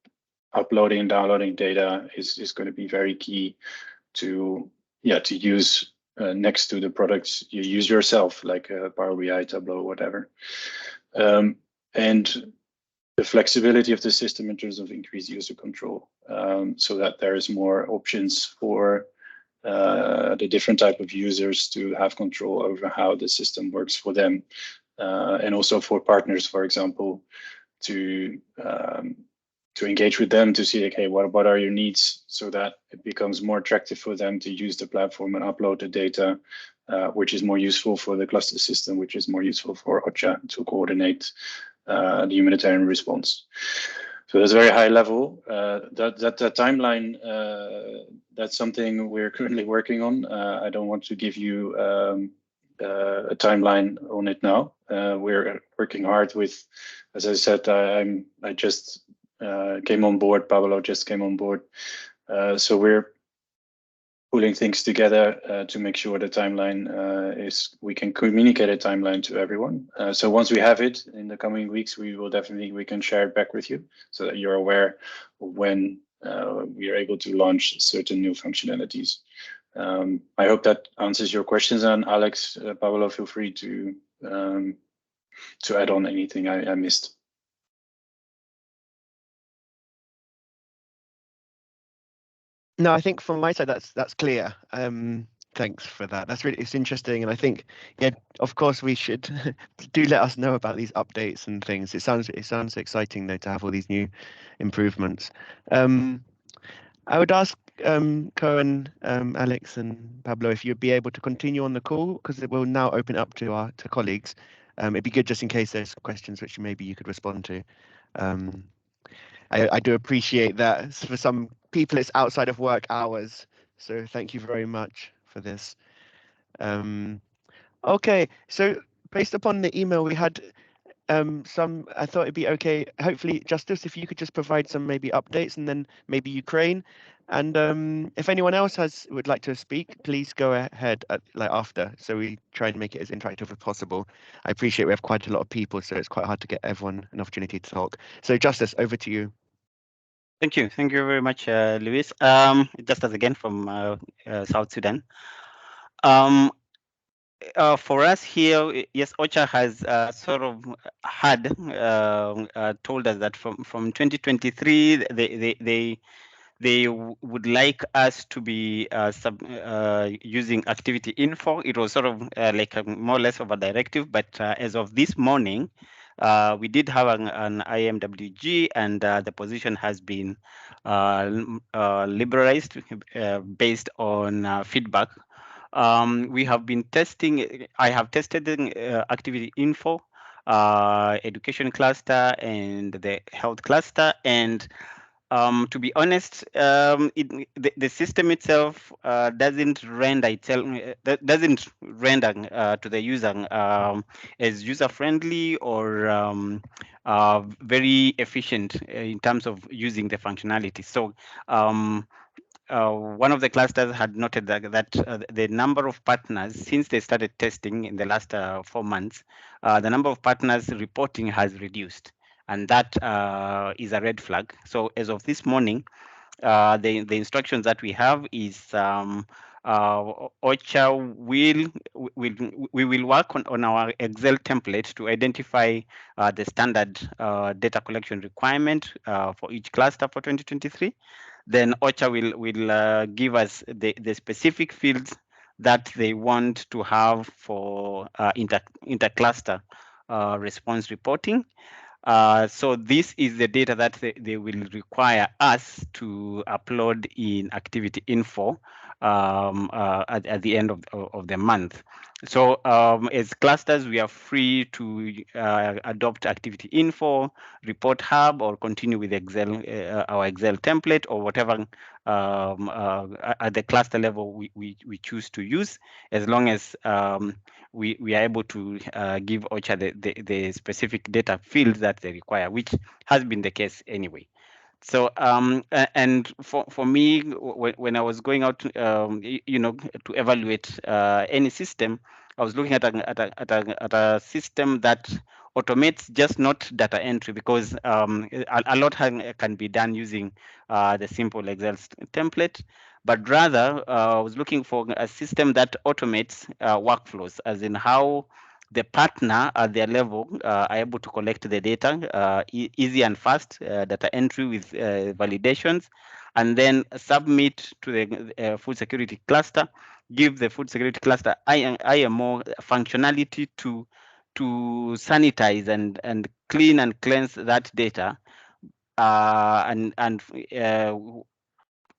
uploading and downloading data is going to be very key to use next to the products you use yourself, like Power BI, Tableau, whatever. And the flexibility of the system in terms of increased user control, so that there is more options for the different type of users to have control over how the system works for them, and also for partners, for example, to engage with them to see, okay, what are your needs, so that it becomes more attractive for them to use the platform and upload the data, which is more useful for the cluster system, which is more useful for OCHA to coordinate the humanitarian response. So that's very high level. That timeline, that's something we're currently working on. I don't want to give you a timeline on it now. We're working hard with, as I said, I just came on board. Pablo just came on board. So we're pulling things together to make sure the timeline we can communicate a timeline to everyone. So once we have it in the coming weeks, we can share it back with you so that you're aware of when we are able to launch certain new functionalities. I hope that answers your questions. And Alex, Pablo, feel free to add on anything I missed. No, I think from my side that's clear. Thanks for that. It's interesting, and I think, yeah, of course we should do let us know about these updates and things. It sounds exciting though to have all these new improvements. I would ask Cohen, Alex, and Pablo if you'd be able to continue on the call, because it will now open up to colleagues. It'd be good just in case there's questions which maybe you could respond to. I do appreciate that for some people it's outside of work hours, so thank you very much for this. Okay, so based upon the email we had, I thought it'd be okay, hopefully, Justice, if you could just provide some maybe updates, and then maybe Ukraine, and if anyone else would like to speak, please go ahead after, so we try and make it as interactive as possible. I appreciate we have quite a lot of people, so it's quite hard to get everyone an opportunity to talk. So Justice, over to you. Thank you very much, Luis. Justice again from South Sudan. For us here, yes, OCHA has sort of had told us that from 2023 they would like us to be using activity info. It was sort of like more or less of a directive, but as of this morning, we did have an IMWG, and the position has been liberalized based on feedback. We have been testing. I have tested activity info, education cluster, and the health cluster, and to be honest, the system itself doesn't render to the user as user friendly or very efficient in terms of using the functionality. So one of the clusters had noted that the number of partners, since they started testing in the last 4 months, the number of partners reporting has reduced, and that is a red flag. So as of this morning, the instructions that we have is OCHA we will work on our Excel template to identify the standard data collection requirement for each cluster for 2023. Then OCHA will give us the specific fields that they want to have for inter-cluster response reporting. So this is the data that they will require us to upload in Activity Info at the end of the month. So as clusters, we are free to adopt Activity Info, Report Hub, or continue with Excel, our Excel template, or whatever at the cluster level we choose to use, as long as we are able to give OCHA the specific data fields that they require, which has been the case anyway. So and for me, when I was going out, you know, to evaluate any system, I was looking at a system that automates just not data entry, because a lot can be done using the simple Excel template, but rather I was looking for a system that automates workflows, as in how the partner at their level are able to collect the data easy and fast, data entry with validations, and then submit to the food security cluster, give the food security cluster IMO functionality to sanitize and clean and cleanse that data, and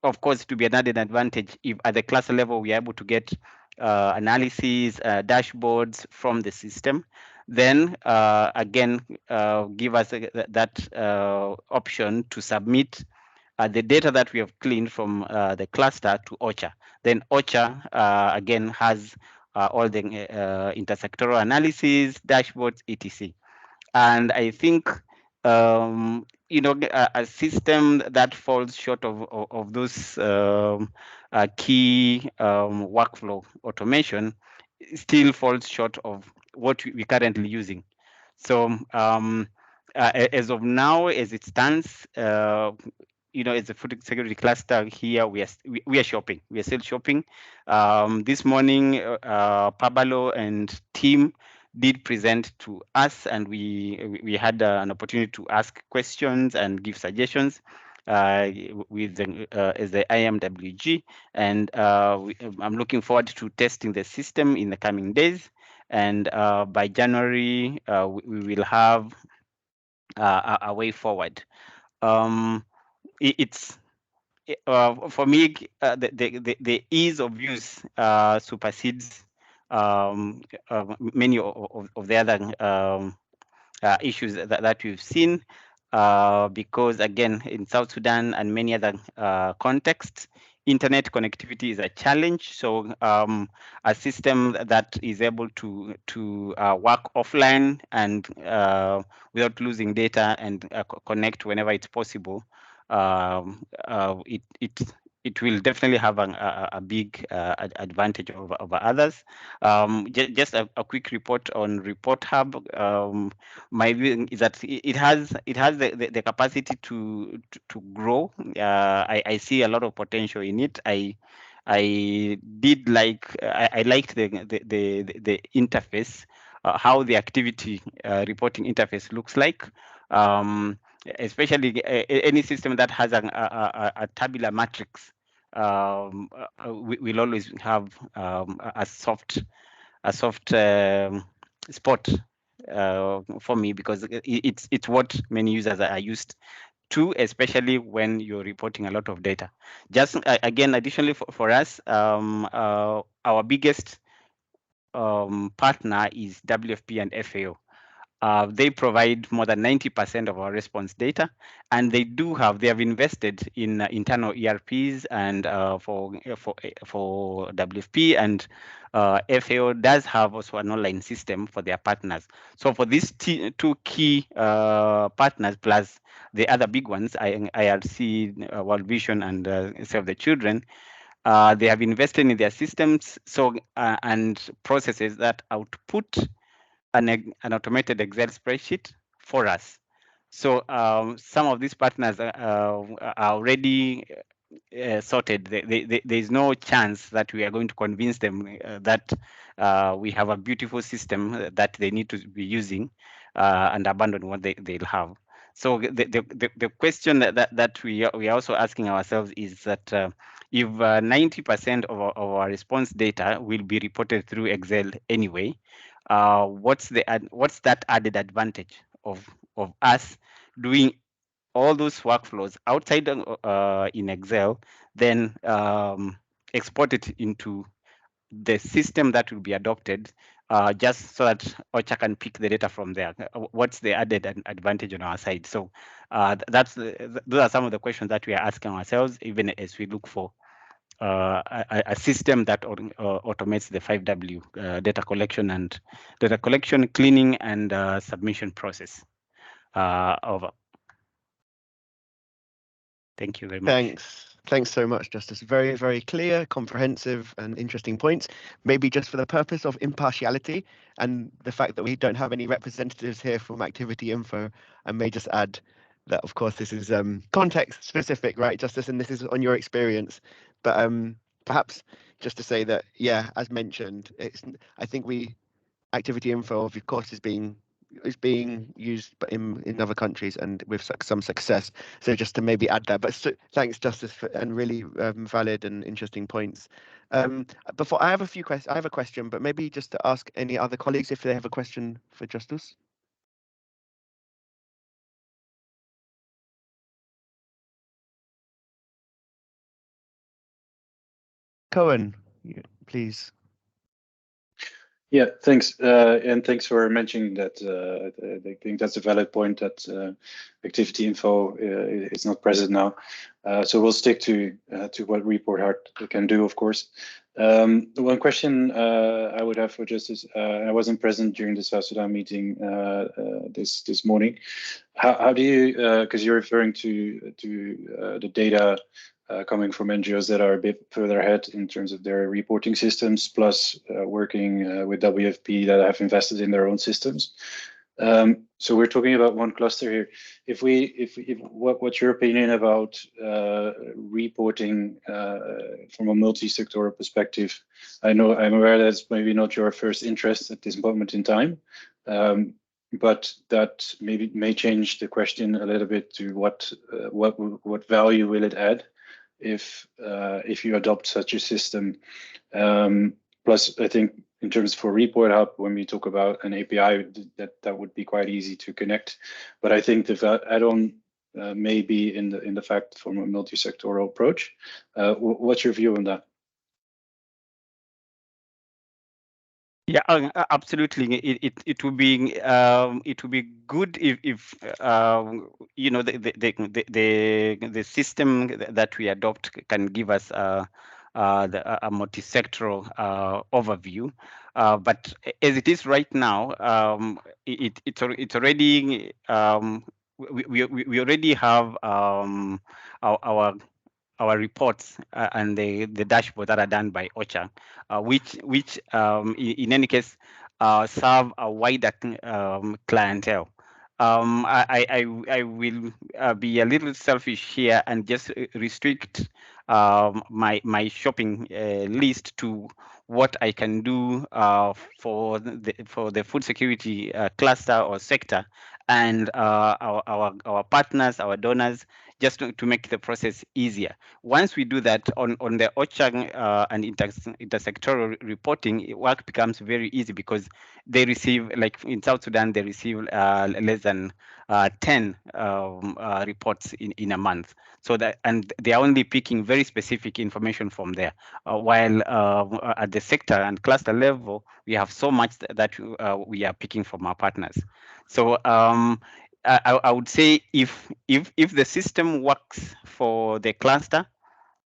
of course, to be an added advantage if at the cluster level we are able to get analyses, dashboards from the system, then again give us that option to submit the data that we have cleaned from the cluster to OCHA. Then OCHA again has all the intersectoral analysis, dashboards, etc. And I think you know, a system that falls short of those key workflow automation still falls short of what we're currently using. So as of now, as it stands, you know, as a food security cluster here, we are shopping. We are still shopping. This morning, Pablo and team did present to us, and we had an opportunity to ask questions and give suggestions with the, as the IMWG, and I'm looking forward to testing the system in the coming days, and by January we will have a way forward. It's for me, the ease of use supersedes many of the other issues that we've seen, because again, in South Sudan and many other contexts, internet connectivity is a challenge. So a system that is able to work offline and without losing data and connect whenever it's possible, it will definitely have a big advantage over others. Just a quick report on Report Hub. My view is that it has the capacity to grow. I see a lot of potential in it. I liked the interface, how the activity reporting interface looks like. Especially any system that has a tabular matrix will always have a soft spot for me, because it's what many users are used to, especially when you're reporting a lot of data. Just again, additionally for us, our biggest partner is WFP and FAO. They provide more than 90% of our response data, and they have invested in internal ERPs and for WFP, and FAO does have also an online system for their partners. So for these two key partners, plus the other big ones, IRC, World Vision, and Save the Children, they have invested in their systems and processes that output an automated Excel spreadsheet for us. So some of these partners are already sorted. There's no chance that we are going to convince them that we have a beautiful system that they need to be using and abandon what they'll have. So the question that we are also asking ourselves is that if 90% of our response data will be reported through Excel anyway, what's that added advantage of us doing all those workflows outside in Excel, then export it into the system that will be adopted, just so that OCHA can pick the data from there? What's the added advantage on our side? So those are some of the questions that we are asking ourselves, even as we look for a system that automates the 5W data collection, cleaning, and submission process. Over. Thank you very much. Thanks so much, Justice. Very, very clear, comprehensive, and interesting points. Maybe just for the purpose of impartiality and the fact that we don't have any representatives here from Activity Info, I may just add that, of course, this is context specific, right, Justice, and this is on your experience. But perhaps just to say that, yeah, as mentioned, I think Activity Info, of course, is being used in other countries and with some success. So just to maybe add that. But thanks, Justice, and really valid and interesting points. Before I have a question, but maybe just to ask any other colleagues if they have a question for Justice. Cohen, please. Yeah, thanks. And thanks for mentioning that. I think that's a valid point that Activity Info is not present now. So we'll stick to what Report Heart can do, of course. One question I would have for Justice, I wasn't present during the South Sudan meeting this morning. How do you, because you're referring to the data coming from NGOs that are a bit further ahead in terms of their reporting systems, plus working with WFP that have invested in their own systems. So we're talking about one cluster here. What's your opinion about reporting from a multi-sectoral perspective? I'm aware that's maybe not your first interest at this moment in time, but that maybe may change the question a little bit to what value will it add if you adopt such a system. Plus, I think in terms for Report Hub, when we talk about an API, that would be quite easy to connect. But I think the add-on may be in the fact from a multi-sectoral approach. What's your view on that? Yeah, absolutely. It would be good if you know the system that we adopt can give us a multi-sectoral overview. But as it is right now, it's already we already have our reports and the dashboard that are done by OCHA, which in any case serve a wider clientele. I will be a little selfish here and just restrict my shopping list to what I can do for the food security cluster or sector, and our partners, our donors just to make the process easier. Once we do that on the OCHA and intersectoral reporting, work becomes very easy because they receive, like in South Sudan, they receive less than 10 reports in a month. So that, and they are only picking very specific information from there. While at the sector and cluster level, we have so much that we are picking from our partners. So I would say if the system works for the cluster,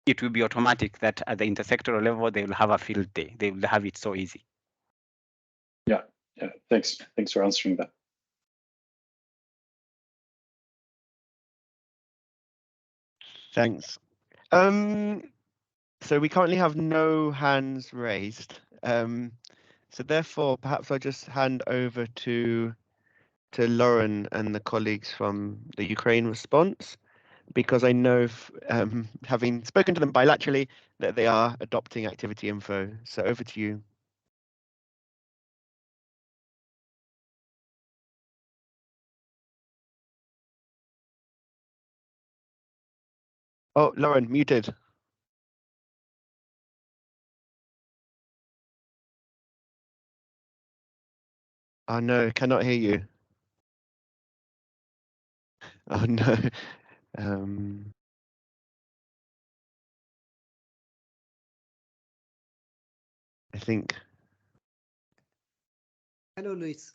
it will be automatic that at the intersectoral level they will have a field day. They will have it so easy. Yeah. Thanks for answering that. Thanks. So we currently have no hands raised. So therefore, perhaps I'll just hand over to Lauren and the colleagues from the Ukraine response, because I know, having spoken to them bilaterally, that they are adopting activity info. So over to you. Oh, Lauren, muted. Oh no, cannot hear you. Oh no. I think. Hello, Luis.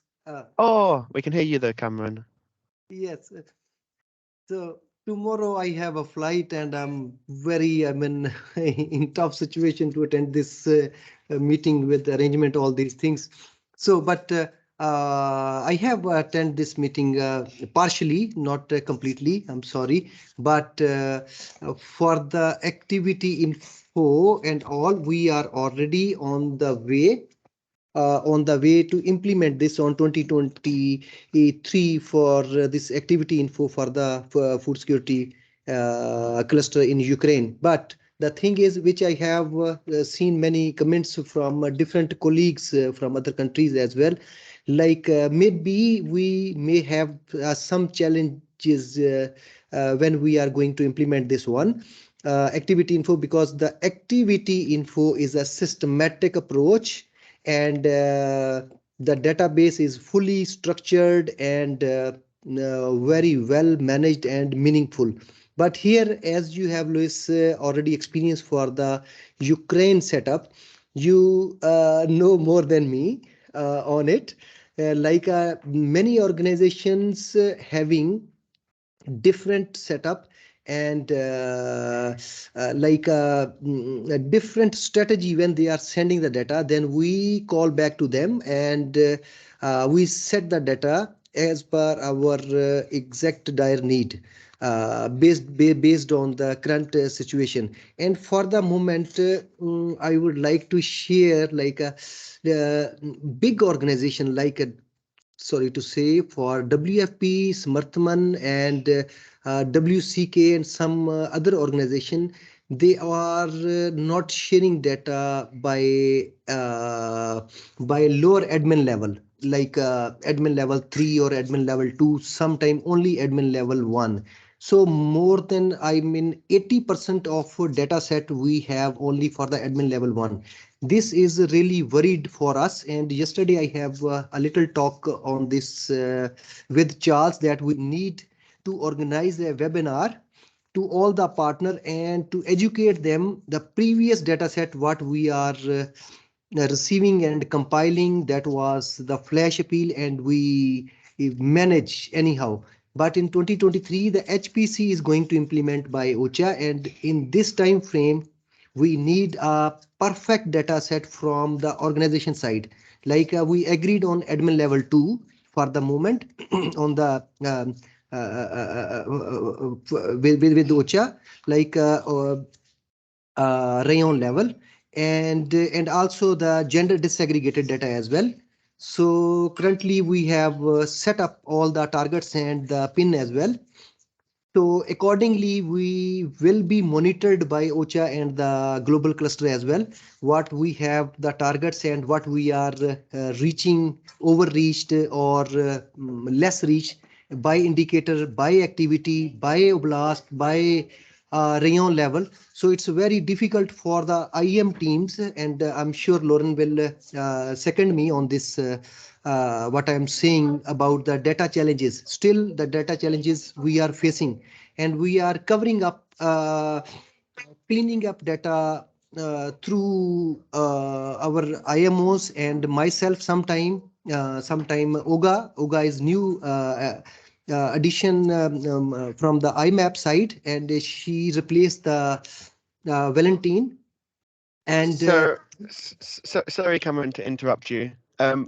Oh, we can hear you though, Cameron. Yes. So tomorrow I have a flight and I'm in tough situation to attend this meeting with arrangement, all these things. So, but I have attended this meeting partially, not completely, I'm sorry. But for the activity info and all, we are already on the way to implement this on 2023 for this activity info for the food security cluster in Ukraine. But the thing is, which I have seen many comments from different colleagues from other countries as well, like maybe we may have some challenges when we are going to implement this one. Activity info, because the activity info is a systematic approach and the database is fully structured and very well managed and meaningful. But here, as you have, Luis, already experienced for the Ukraine setup, you know more than me on it. Many organizations having different setup and a different strategy when they are sending the data, then we call back to them and we set the data as per our exact dire need based on the current situation. And for the moment, I would like to share the big organization sorry to say, for WFP, Samarthman and WCK and some other organization, they are not sharing data by lower admin level, like admin level 3 or admin level 2, sometime only admin level 1. So more than 80% of data set we have only for the admin level 1. This is really worried for us. And yesterday I have a little talk on this with Charles, that we need to organize a webinar to all the partner and to educate them the previous data set what we are receiving and compiling. That was the flash appeal and we manage anyhow. But in 2023, the HPC is going to implement by OCHA, and in this time frame, we need a perfect data set from the organization side. Like we agreed on admin level 2 for the moment on the with OCHA, like rayon level, and also the gender disaggregated data as well. So currently we have set up all the targets and the pin as well. So accordingly, we will be monitored by OCHA and the global cluster as well, what we have the targets and what we are reaching, overreached or less reached by indicator, by activity, by oblast, by rayon level. So it's very difficult for the IM teams, and I'm sure Lauren will second me on this. What I'm saying about the data challenges. Still, the data challenges we are facing, and we are covering up, cleaning up data through our IMOs and myself. Sometime Oga is new addition from the IMAP side, and she replaced the Valentine. And sorry, Cameron, to interrupt you.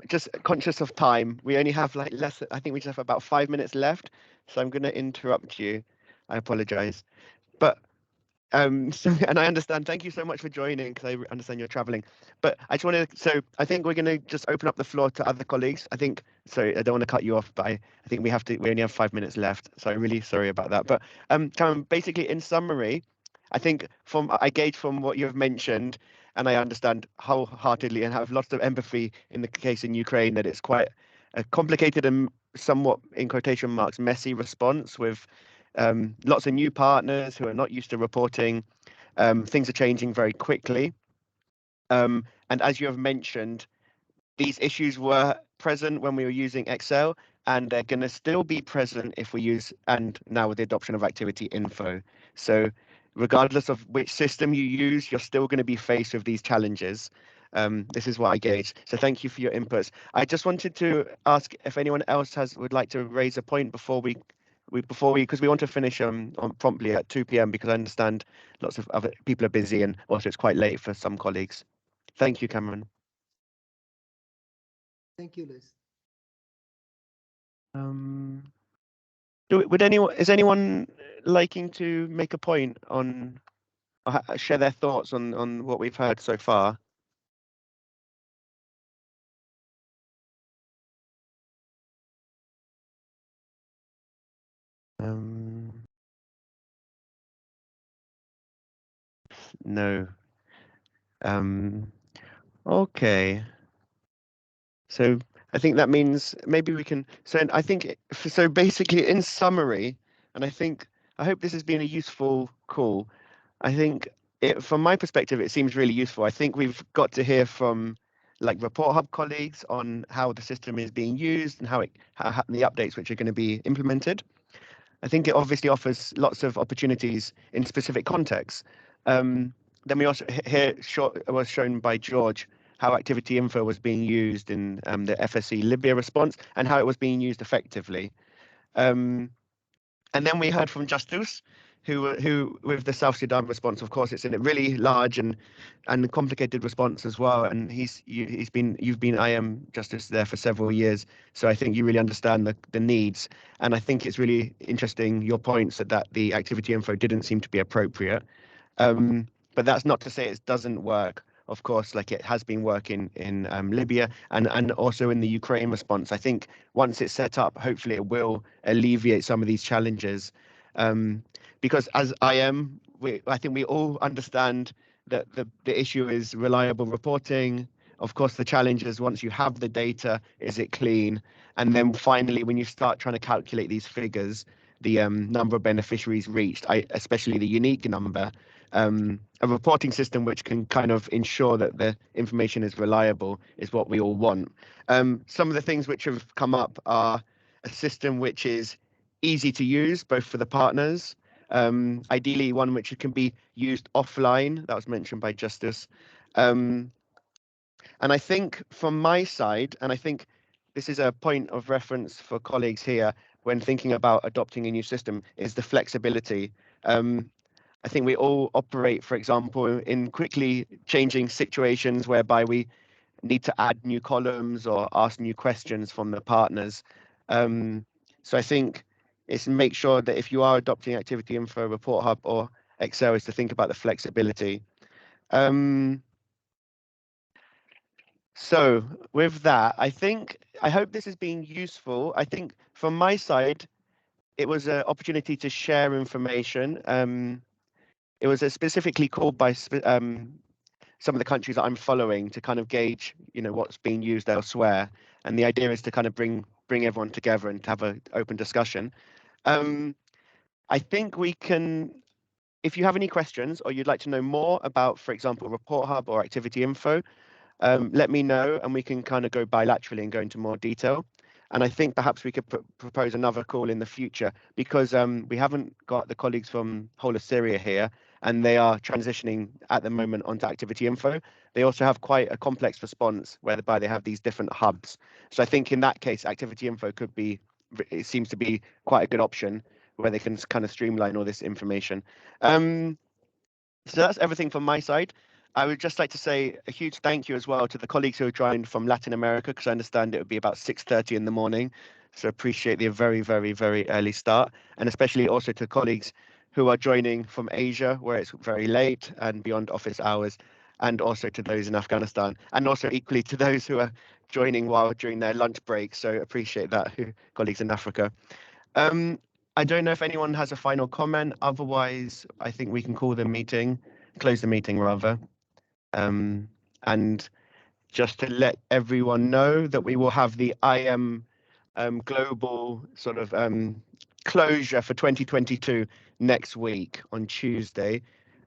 Just conscious of time, we only have like I think we just have about 5 minutes left, so I'm going to interrupt you. I apologize, but and I understand. Thank you so much for joining, because I understand you're traveling. But I just want to. So I think we're going to just open up the floor to other colleagues. I think. Sorry, I don't want to cut you off, but I think we have to. We only have 5 minutes left, so I'm really sorry about that. But Cameron, basically, in summary, I think I gauge from what you have mentioned, and I understand wholeheartedly and have lots of empathy in the case in Ukraine, that it's quite a complicated and somewhat, in quotation marks, messy response with lots of new partners who are not used to reporting. Things are changing very quickly. And as you have mentioned, these issues were present when we were using Excel, and they're going to still be present if we use, and now with the adoption of Activity Info. So regardless of which system you use, you're still going to be faced with these challenges. This is what I gauge. So thank you for your inputs. I just wanted to ask if anyone else would like to raise a point before we because we want to finish on promptly at 2 p.m. because I understand lots of other people are busy, and also it's quite late for some colleagues. Thank you, Cameron. Thank you, Liz. Is anyone liking to make a point on, or share their thoughts on what we've heard so far? No. Okay. So I think that means maybe we can. So I think so. Basically, in summary, and I hope this has been a useful call. I think from my perspective, it seems really useful. I think we've got to hear from like Report Hub colleagues on how the system is being used and how the updates which are going to be implemented. I think it obviously offers lots of opportunities in specific contexts. Then we also was shown by George how Activity Info was being used in the FSC Libya response and how it was being used effectively. And then we heard from Justus, who with the South Sudan response, of course, it's a really large and complicated response as well. And you've been IM Justus there for several years, so I think you really understand the needs. And I think it's really interesting your points that the Activity Info didn't seem to be appropriate. But that's not to say it doesn't work. Of course, like it has been working in Libya and also in the Ukraine response. I think once it's set up, hopefully it will alleviate some of these challenges. Because as IM, I think we all understand that the issue is reliable reporting. Of course, the challenge is once you have the data, is it clean? And then finally, when you start trying to calculate these figures, the number of beneficiaries reached, especially the unique number, a reporting system which can kind of ensure that the information is reliable is what we all want. Some of the things which have come up are a system which is easy to use, both for the partners, ideally one which can be used offline, that was mentioned by Justus. And I think from my side, and I think this is a point of reference for colleagues here when thinking about adopting a new system, is the flexibility. I think we all operate, for example, in quickly changing situations whereby we need to add new columns or ask new questions from the partners. So I think it's make sure that if you are adopting Activity Info, Report Hub or Excel, is to think about the flexibility. So with that, I hope this has been useful. I think from my side, it was an opportunity to share information. It was specifically called by some of the countries that I'm following to kind of gauge, what's being used elsewhere. And the idea is to kind of bring bring everyone together and to have an open discussion. I think we can, if you have any questions or you'd like to know more about, for example, Report Hub or Activity Info, let me know and we can kind of go bilaterally and go into more detail. And I think perhaps we could propose another call in the future because we haven't got the colleagues from whole of Syria here and they are transitioning at the moment onto Activity Info. They also have quite a complex response whereby they have these different hubs. So I think in that case, Activity Info could be, it seems to be quite a good option where they can kind of streamline all this information. So that's everything from my side. I would just like to say a huge thank you as well to the colleagues who joined from Latin America, because I understand it would be about 6:30 in the morning. So appreciate the very, very, very early start, and especially also to colleagues who are joining from Asia, where it's very late and beyond office hours, and also to those in Afghanistan, and also equally to those who are joining while during their lunch break. So appreciate that, colleagues in Africa. I don't know if anyone has a final comment. Otherwise, I think we can close the meeting rather. And just to let everyone know that we will have the IM global sort of closure for 2022 next week on Tuesday.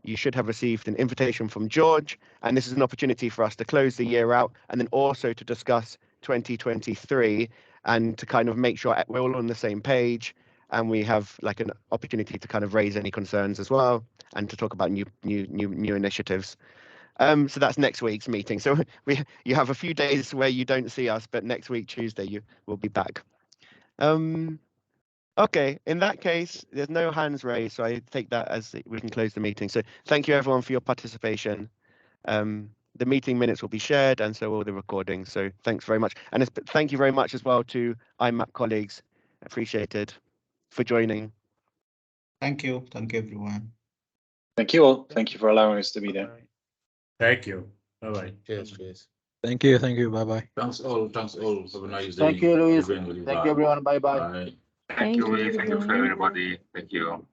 You should have received an invitation from George, and this is an opportunity for us to close the year out and then also to discuss 2023 and to kind of make sure we're all on the same page and we have like an opportunity to kind of raise any concerns as well and to talk about new initiatives. So that's next week's meeting. So you have a few days where you don't see us, but next week, Tuesday, you will be back. Okay, in that case, there's no hands raised, so I take that as we can close the meeting. So thank you everyone for your participation. The meeting minutes will be shared and so will the recording. So thanks very much. And thank you very much as well to IMAP colleagues. Appreciated for joining. Thank you. Thank you, everyone. Thank you all. Thank you for allowing us to be there. Thank you. Bye-bye. Cheers. Thank you. Bye-bye. Thanks all. Have a nice day. Thank you, Luis. Everyone. Thank you, everyone. Bye-bye. Bye. Thank you, Thank you, everyone. everybody. Thank you.